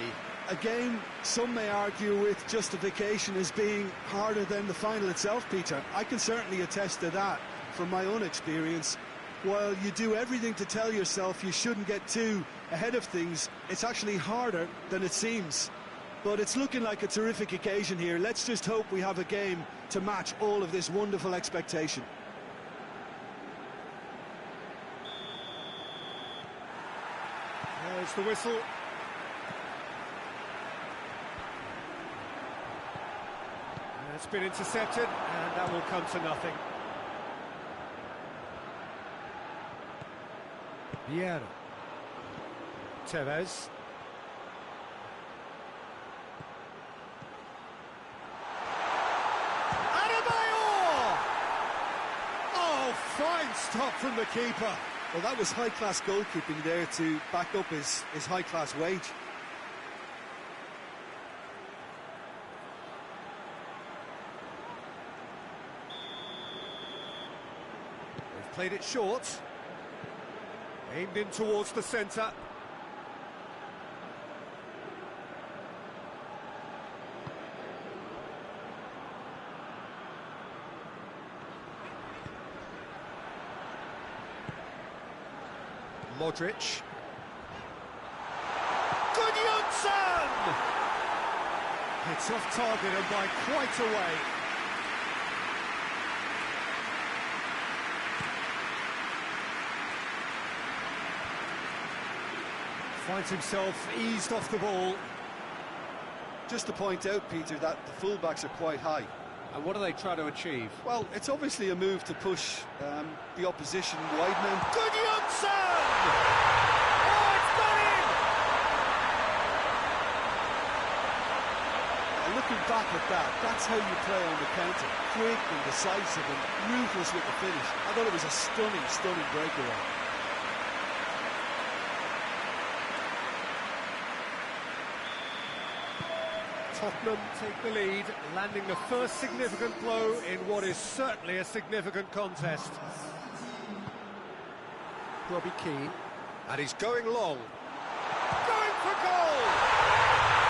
A game some may argue with justification as being harder than the final itself, Peter. I can certainly attest to that from my own experience. While you do everything to tell yourself you shouldn't get too ahead of things, it's actually harder than it seems. But it's looking like a terrific occasion here. Let's just hope we have a game to match all of this wonderful expectation. There's the whistle. And it's been intercepted, and that will come to nothing. Vieira. Tevez. Fine stop from the keeper. Well, that was high-class goalkeeping there to back up his high-class wage. They've played it short. Aimed in towards the centre. Modric. Gudjonsson! It's off target and by quite a way. Finds himself eased off the ball. Just to point out, Peter, that the fullbacks are quite high. And what do they try to achieve? Well, it's obviously a move to push the opposition wide men. Gudjonsson! Oh, it's gone in! Looking back at that, that's how you play on the counter. Quick and decisive and ruthless with the finish. I thought it was a stunning breakaway. Tottenham take the lead, landing the first significant blow in what is certainly a significant contest. Robbie Keane, and he's going long. Going for goal!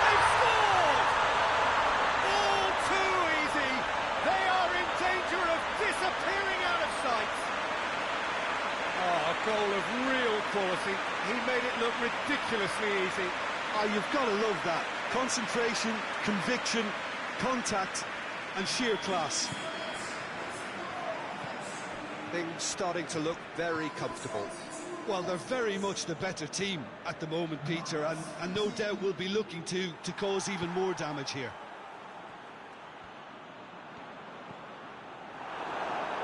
They've scored! All too easy. They are in danger of disappearing out of sight. Oh, a goal of real quality. He made it look ridiculously easy. Oh, you've got to love that. Concentration, conviction, contact, and sheer class. Things starting to look very comfortable. Well, they're very much the better team at the moment, Peter, and no doubt will be looking to cause even more damage here.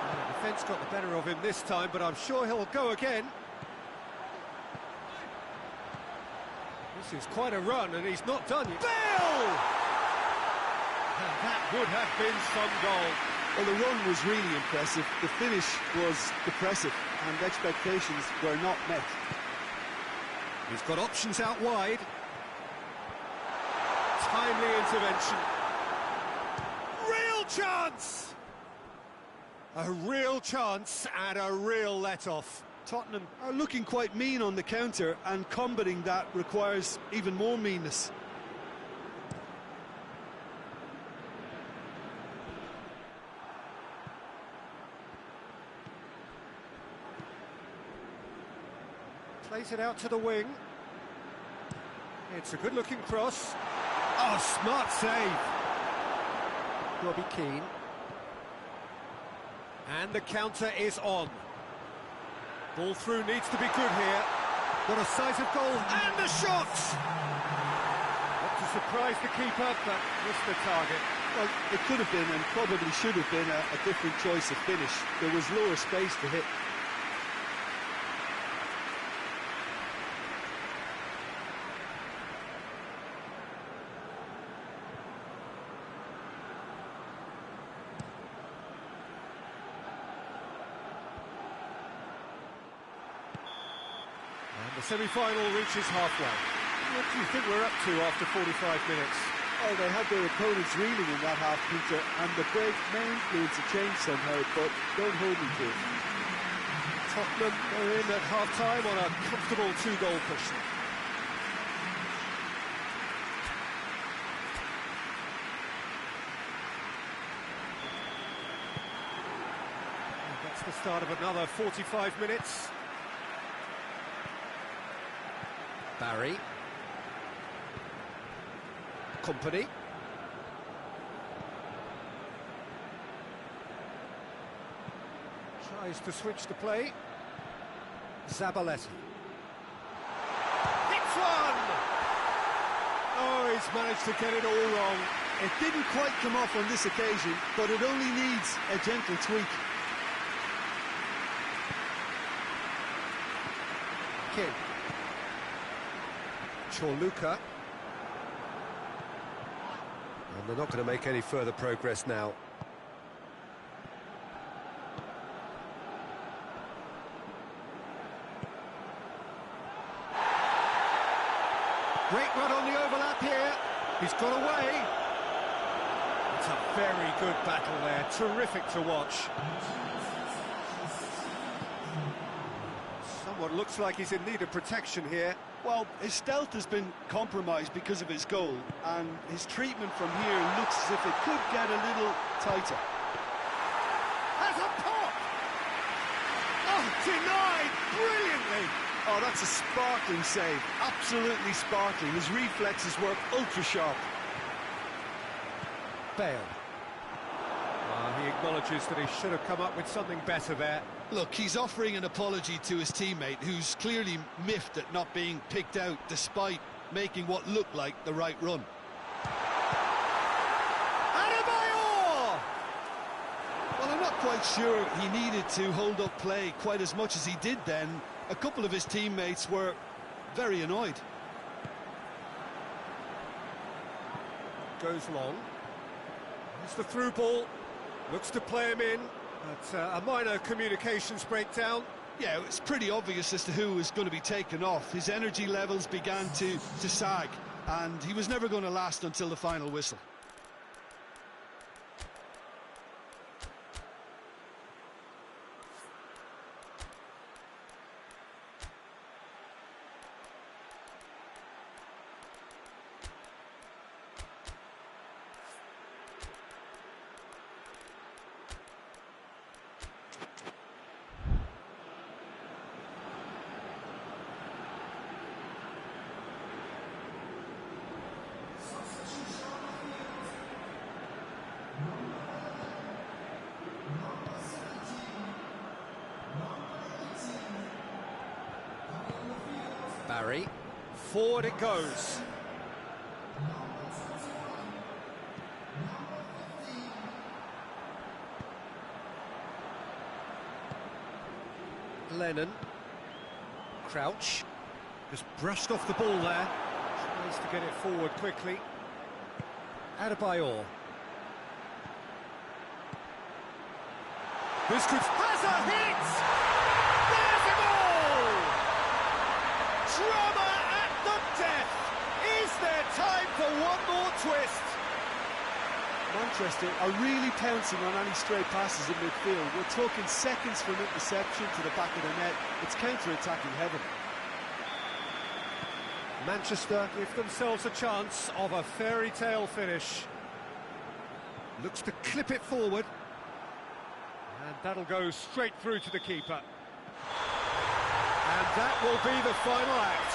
The defence got the better of him this time, but I'm sure he'll go again. This is quite a run, and he's not done yet. Bale! And that would have been some goal. Well, the run was really impressive. The finish was depressive, and expectations were not met. He's got options out wide. Timely intervention. Real chance! A real chance and a real let-off. Tottenham are looking quite mean on the counter, and combating that requires even more meanness. Plays it out to the wing. It's a good-looking cross. Oh, smart save. Robbie Keane. And the counter is on. Ball through needs to be good here. What a sight of goal, and the shot! Not to surprise the keeper, but missed the target. Well, it could have been, and probably should have been, a different choice of finish. There was lower space to hit. And the semi-final reaches halfway. What do you think we're up to after 45 minutes? Oh, they had their opponents reeling in that half, Peter, and the break may influence a change somehow, but don't hold me to it. Tottenham are in at half-time on a comfortable 2-goal cushion. And that's the start of another 45 minutes. Barry. Company. Tries to switch the play. Zabaleta. Hits one! Oh, he's managed to get it all wrong. It didn't quite come off on this occasion, but it only needs a gentle tweak. King. Chorluka. And they're not going to make any further progress now. Great run on the overlap here. He's got away. It's a very good battle there. Terrific to watch. Someone looks like he's in need of protection here. Well, his stealth has been compromised because of his goal, and his treatment from here looks as if it could get a little tighter. Has a pop! Oh, denied brilliantly! Oh, that's a sparkling save. Absolutely sparkling. His reflexes work ultra-sharp. Bale. He acknowledges that he should have come up with something better there. Look, he's offering an apology to his teammate, who's clearly miffed at not being picked out despite making what looked like the right run. Adebayor! Well, I'm not quite sure he needed to hold up play quite as much as he did then. A couple of his teammates were very annoyed. Goes long. It's the through ball. Looks to play him in, but a minor communications breakdown. Yeah, it's pretty obvious as to who was going to be taken off. His energy levels began to sag, and he was never going to last until the final whistle. Barry, forward it goes. Lennon. Crouch. Just brushed off the ball there. Tries to get it forward quickly. Adebayor. This could... has a hit! There's a goal! Drama at the death! Is there time for one more twist? Manchester are really pouncing on any stray passes in midfield. We're talking seconds from interception to the back of the net. It's counter-attacking heaven. Manchester give themselves a chance of a fairy tale finish. Looks to clip it forward. And that'll go straight through to the keeper. And that will be the final act.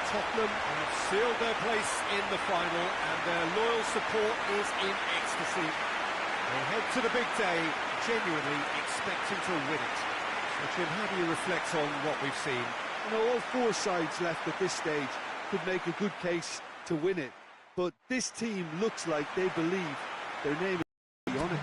Tottenham have sealed their place in the final, and their loyal support is in ecstasy. They head to the big day, genuinely expecting to win it. So, Jim, how do you reflect on what we've seen? You know, all four sides left at this stage could make a good case to win it, but this team looks like they believe their name is on it.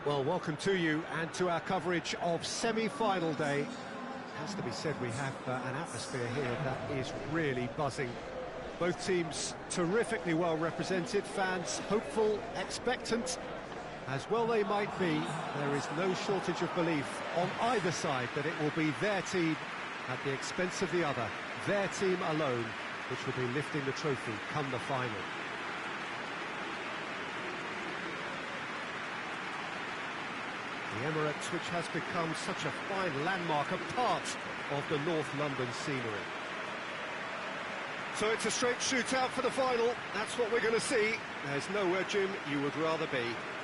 Well, welcome to you and to our coverage of semi-final day. It has to be said, we have an atmosphere here that is really buzzing. Both teams terrifically well represented, fans hopeful, expectant. As well they might be, there is no shortage of belief on either side that it will be their team at the expense of the other, their team alone, which will be lifting the trophy come the final. The Emirates, which has become such a fine landmark, a part of the North London scenery. So it's a straight shootout for the final. That's what we're going to see. There's nowhere, Jim, you would rather be.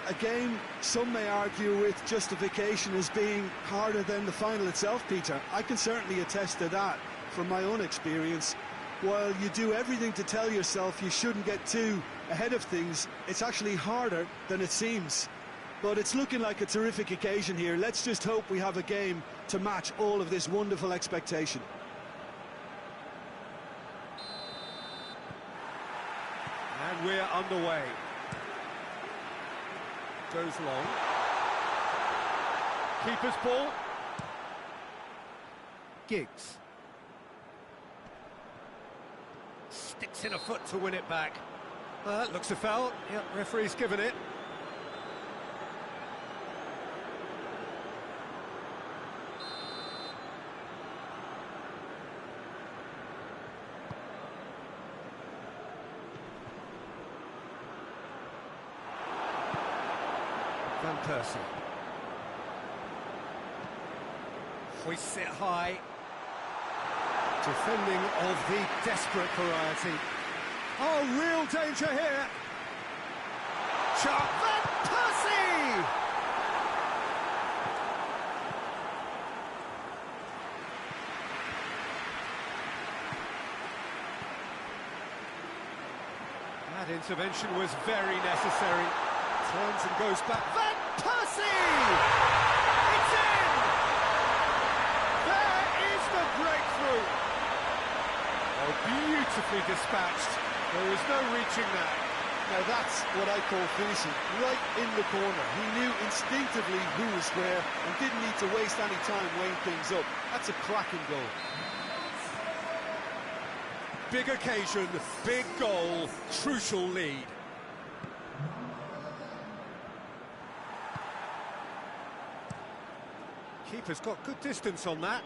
A game some may argue with justification as being harder than the final itself, Peter. I can certainly attest to that from my own experience. While you do everything to tell yourself you shouldn't get too ahead of things, it's actually harder than it seems. But it's looking like a terrific occasion here. Let's just hope we have a game to match all of this wonderful expectation. And we're underway. Goes long. Keeper's ball. Giggs. Sticks in a foot to win it back. Looks a foul. Yep, referee's given it. Van Persie. Hoists it high. Defending of the desperate variety. Oh, real danger here. Van Persie! That intervention was very necessary. Turns and goes back. Van Persie! It's in! There is the breakthrough! Oh, beautifully dispatched. There was no reaching that. Now that's what I call finishing, right in the corner. He knew instinctively who was where and didn't need to waste any time weighing things up. That's a cracking goal. Big occasion, big goal, crucial lead. Keeper's got good distance on that.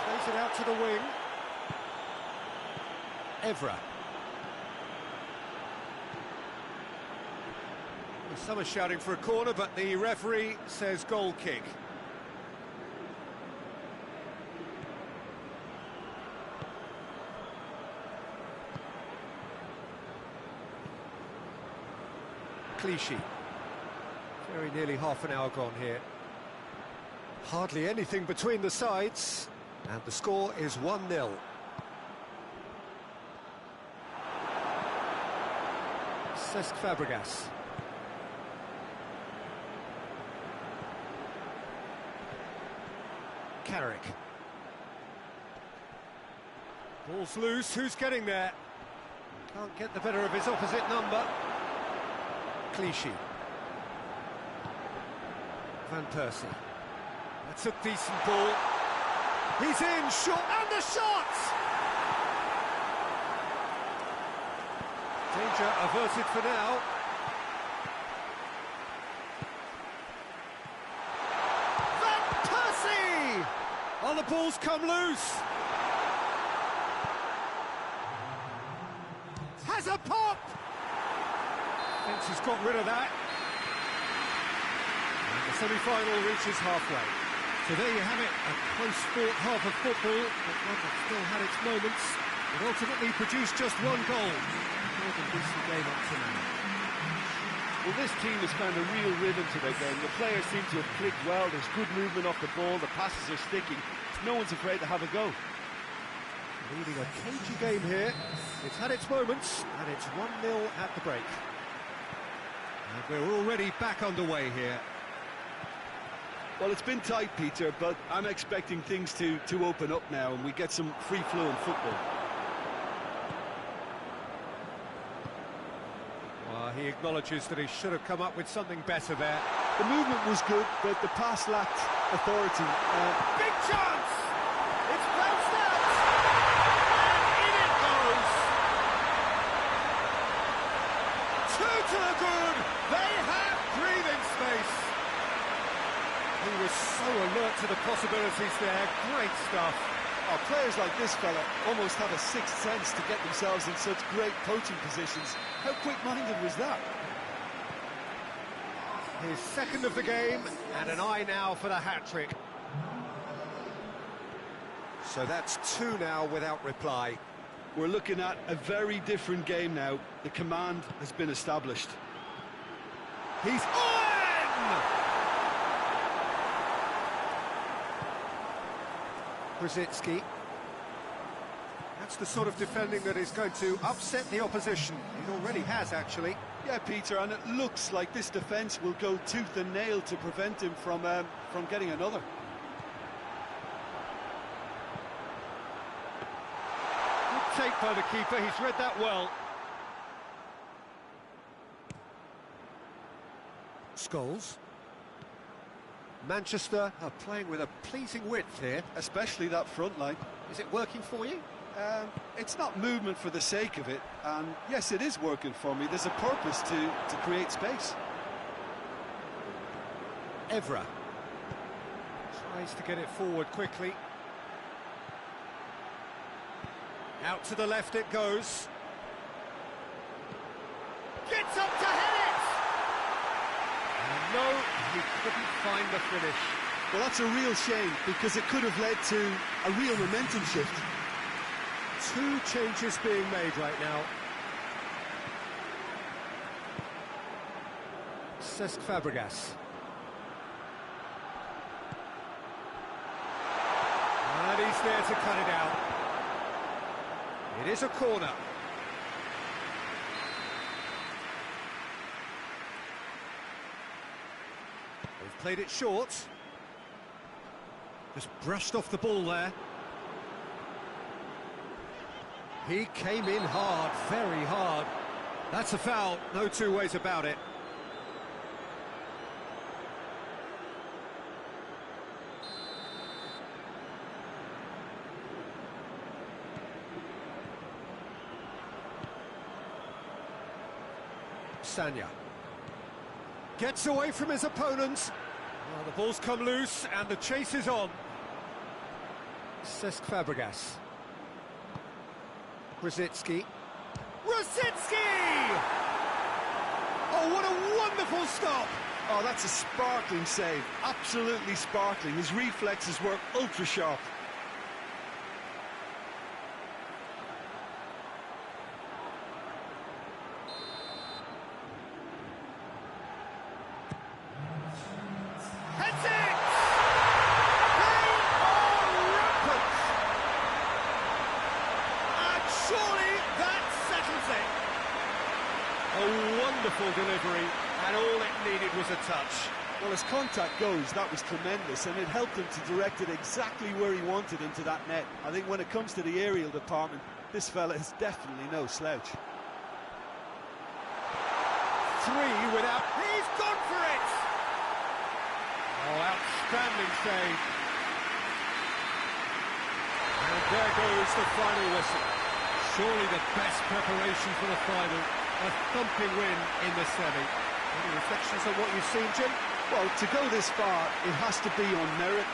Plays it out to the wing. Evra. Some are shouting for a corner, but the referee says goal kick. Clichy. Very nearly half an hour gone here. Hardly anything between the sides, and the score is 1-0. Cesc Fabregas. Carrick. Ball's loose, who's getting there? Can't get the better of his opposite number. Clichy. Van Persie. That's a decent ball. He's in, shot, and the shot! Danger averted for now. Van Persie! Oh, the ball's come loose. Has a pop! Thinks he's got rid of that. And the semi-final reaches halfway. So there you have it, a close-fought half of football, but one that still had its moments, but ultimately produced just one goal. More than decent game up to now. Well, this team has found a real rhythm to their game. The players seem to have clicked well, there's good movement off the ball, the passes are sticking. No one's afraid to have a go. Leading a cagey game here. It's had its moments, and it's 1-0 at the break. And we're already back underway here. Well, it's been tight, Peter, but I'm expecting things to open up now and we get some free-flowing football. Well, he acknowledges that he should have come up with something better there. The movement was good, but the pass lacked authority. Big chance! It's bounced out! And in it goes! Two to the good! They have breathing space! He was so alert to the possibilities there. Great stuff. Oh, players like this fella almost have a sixth sense to get themselves in such great coaching positions. How quick-minded was that? His second of the game, and an eye now for the hat-trick. So that's two now without reply. We're looking at a very different game now. The command has been established. He's on! Brzezinski. That's the sort of defending that is going to upset the opposition. It already has, actually. Yeah, Peter, and it looks like this defence will go tooth and nail to prevent him from getting another. Good take by the keeper, he's read that well. Scholes. Manchester are playing with a pleasing width here. Especially that front line. Is it working for you? It's not movement for the sake of it, and yes, it is working for me. There's a purpose to create space. Evra tries to get it forward quickly. Out to the left it goes. Gets up to hit it! And no, he couldn't find the finish. Well, that's a real shame, because it could have led to a real momentum shift. Two changes being made right now. Cesc Fabregas. And he's there to cut it out. It is a corner. They've played it short. Just brushed off the ball there. He came in hard, very hard. That's a foul, no two ways about it. Sanya gets away from his opponents. Well, the ball's come loose and the chase is on. Cesc Fabregas. Brzezinski. Oh, what a wonderful stop! Oh, that's a sparkling save. Absolutely sparkling. His reflexes were ultra sharp. Heads it! They are rampant! And surely that settles it. A wonderful delivery, and all it needed was a touch. Well, as contact goes, that was tremendous, and it helped him to direct it exactly where he wanted into that net. I think when it comes to the aerial department, this fella is definitely no slouch. Three without... He's gone for it! Oh, outstanding save. And there goes the final whistle. Surely the best preparation for the final. A thumping win in the semi. Any reflections on what you've seen, Jim? Well, to go this far, it has to be on merit,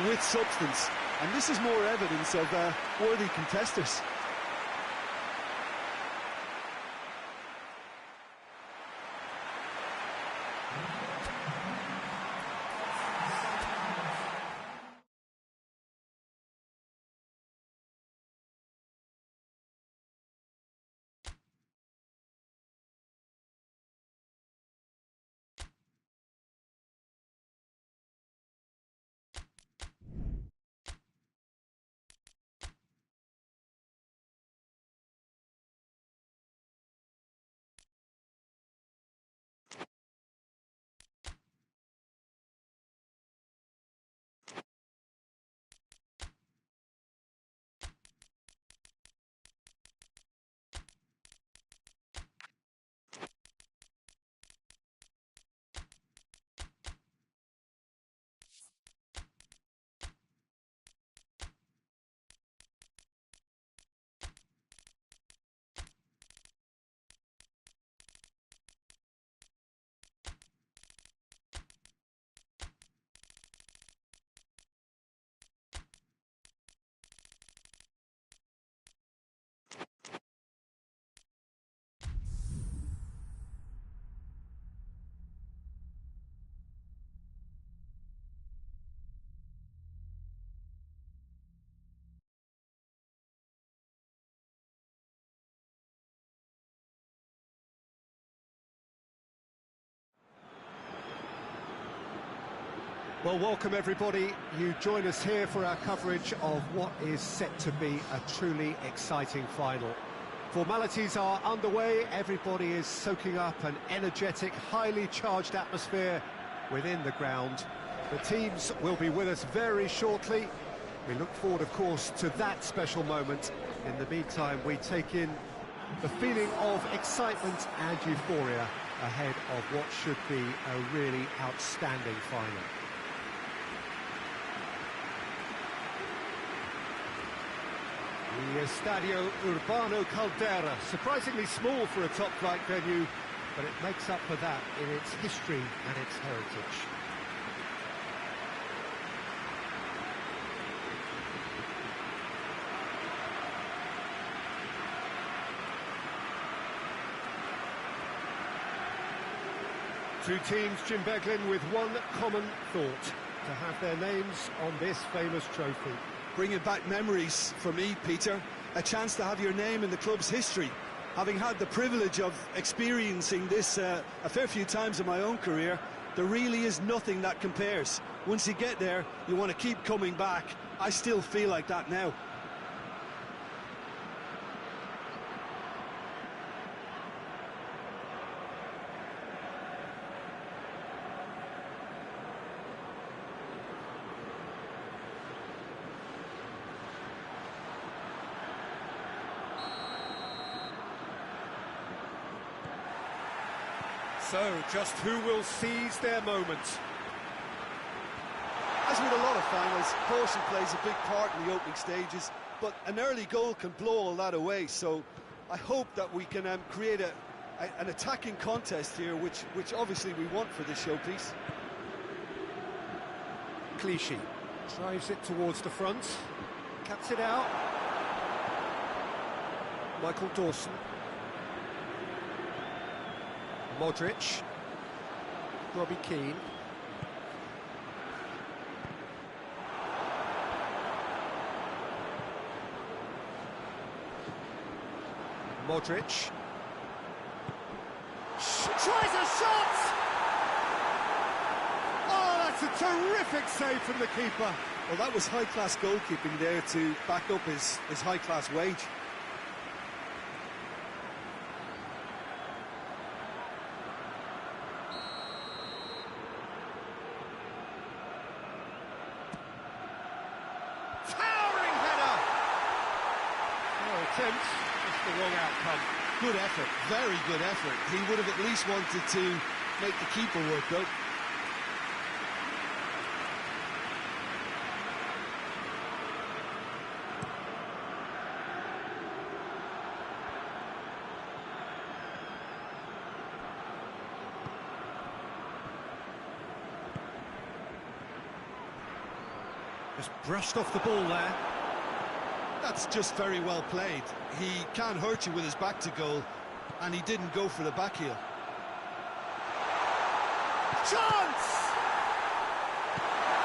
with substance. And this is more evidence of worthy contesters. Well, welcome everybody. You join us here for our coverage of what is set to be a truly exciting final. Formalities are underway, everybody is soaking up an energetic, highly charged atmosphere within the ground. The teams will be with us very shortly. We look forward, of course, to that special moment. In the meantime, we take in the feeling of excitement and euphoria ahead of what should be a really outstanding final. The Estadio Urbano Caldera, surprisingly small for a top-flight venue, but it makes up for that in its history and its heritage. Two teams, Jim Beglin, with one common thought: to have their names on this famous trophy. Bringing back memories for me, Peter. A chance to have your name in the club's history. Having had the privilege of experiencing this a fair few times in my own career, there really is nothing that compares. Once you get there, you want to keep coming back. I still feel like that now. So, just who will seize their moment? As with a lot of finals, caution plays a big part in the opening stages, but an early goal can blow all that away, so I hope that we can create an attacking contest here, which obviously we want for this showpiece. Clichy drives it towards the front, cuts it out. Michael Dawson. Modric, Robbie Keane, Modric, tries a shot! Oh, that's a terrific save from the keeper. Well, that was high-class goalkeeping there to back up his high-class wage. attempt, just the wrong outcome. Good effort, very good effort. He would have at least wanted to make the keeper work, though. Just brushed off the ball there. That's just very well played. He can't hurt you with his back to goal, and he didn't go for the back heel. Chance!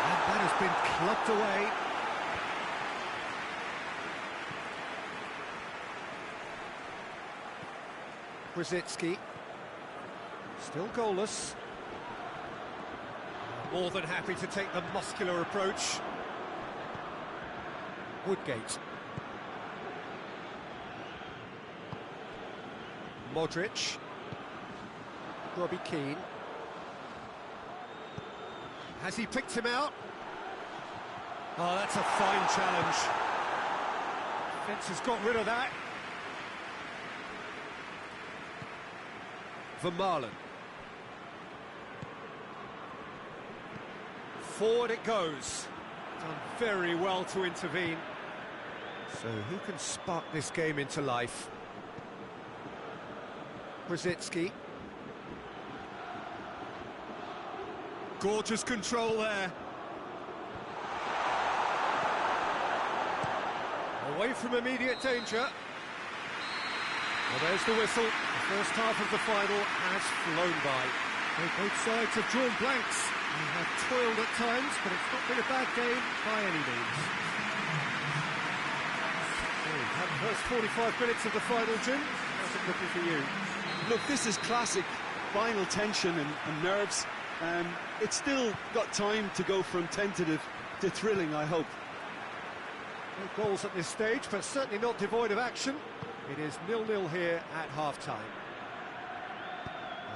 And that has been clubbed away. Brzezinski. Still goalless. More than happy to take the muscular approach. Woodgate. Modric. Robbie Keane. Has he picked him out? Oh, that's a fine challenge. Defence has got rid of that. Vermaelen. Forward it goes. Done very well to intervene. So who can spark this game into life? Brzezinski. Gorgeous control there. Away from immediate danger. Well, there's the whistle. The first half of the final has flown by. Both sides have drawn blanks. They have toiled at times, but it's not been a bad game by any means. Have the first 45 minutes of the final, Jim. How's it looking for you? Look, this is classic final tension and nerves. It's still got time to go from tentative to thrilling, I hope. No goals at this stage, but certainly not devoid of action. It is 0-0 here at half-time.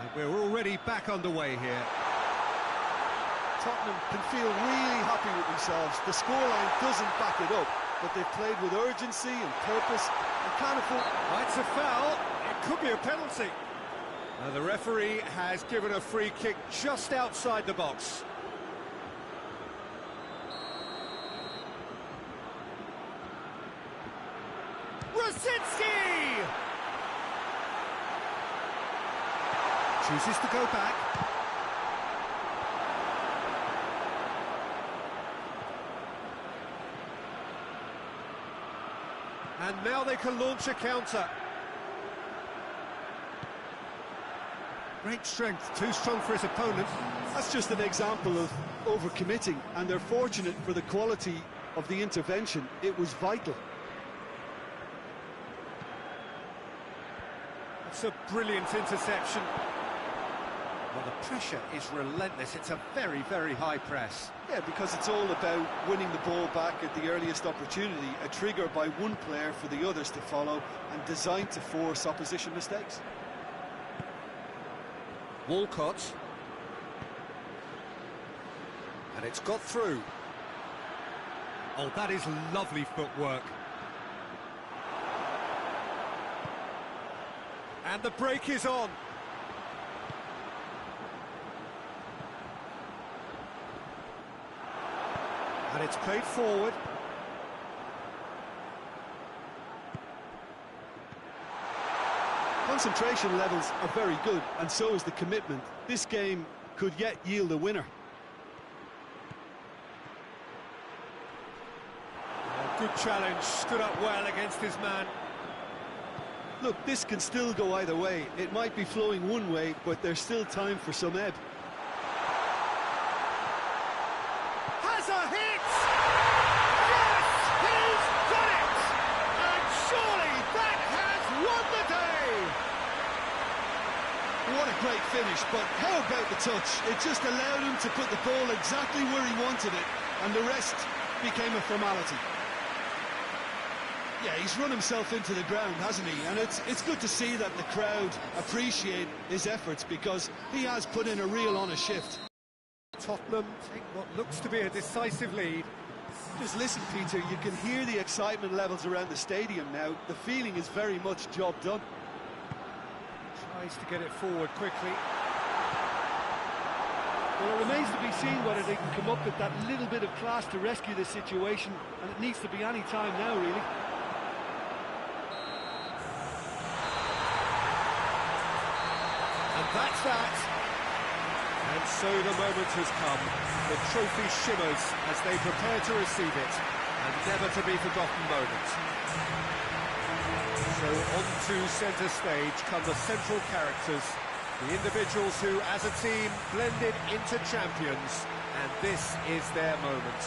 And we're already back underway here. Tottenham can feel really happy with themselves. The scoreline doesn't back it up, but they've played with urgency and purpose and can't afford... That's a foul. It could be a penalty. The referee has given a free kick just outside the box. Brzezinski! Chooses to go back. And now they can launch a counter. Great strength, too strong for his opponent. That's just an example of overcommitting, and they're fortunate for the quality of the intervention. It was vital. It's a brilliant interception. Well, the pressure is relentless. It's a very, very high press. Yeah, because it's all about winning the ball back at the earliest opportunity, a trigger by one player for the others to follow, and designed to force opposition mistakes. Walcott. And it's got through. Oh, that is lovely footwork. And the break is on. And it's played forward. Concentration levels are very good, and so is the commitment. This game could yet yield a winner. Good challenge, stood up well against his man. Look, this can still go either way. It might be flowing one way, but there's still time for some ebb. Has a hit! Yes, he's done it! And surely that has won the day! What a great finish, but how about the touch? It just allowed him to put the ball exactly where he wanted it, and the rest became a formality. Yeah, he's run himself into the ground, hasn't he? And it's good to see that the crowd appreciate his efforts, because he has put in a real honest shift. Tottenham take what looks to be a decisive lead. Just listen, Peter, you can hear the excitement levels around the stadium now. The feeling is very much job done. Tries to get it forward quickly. Well, it remains to be seen whether they can come up with that little bit of class to rescue the situation, and it needs to be any time now, really. And that's that. And so the moment has come. The trophy shimmers as they prepare to receive it. A never-to-be-forgotten moment. So on to centre stage come the central characters, the individuals who, as a team, blended into champions. And this is their moment.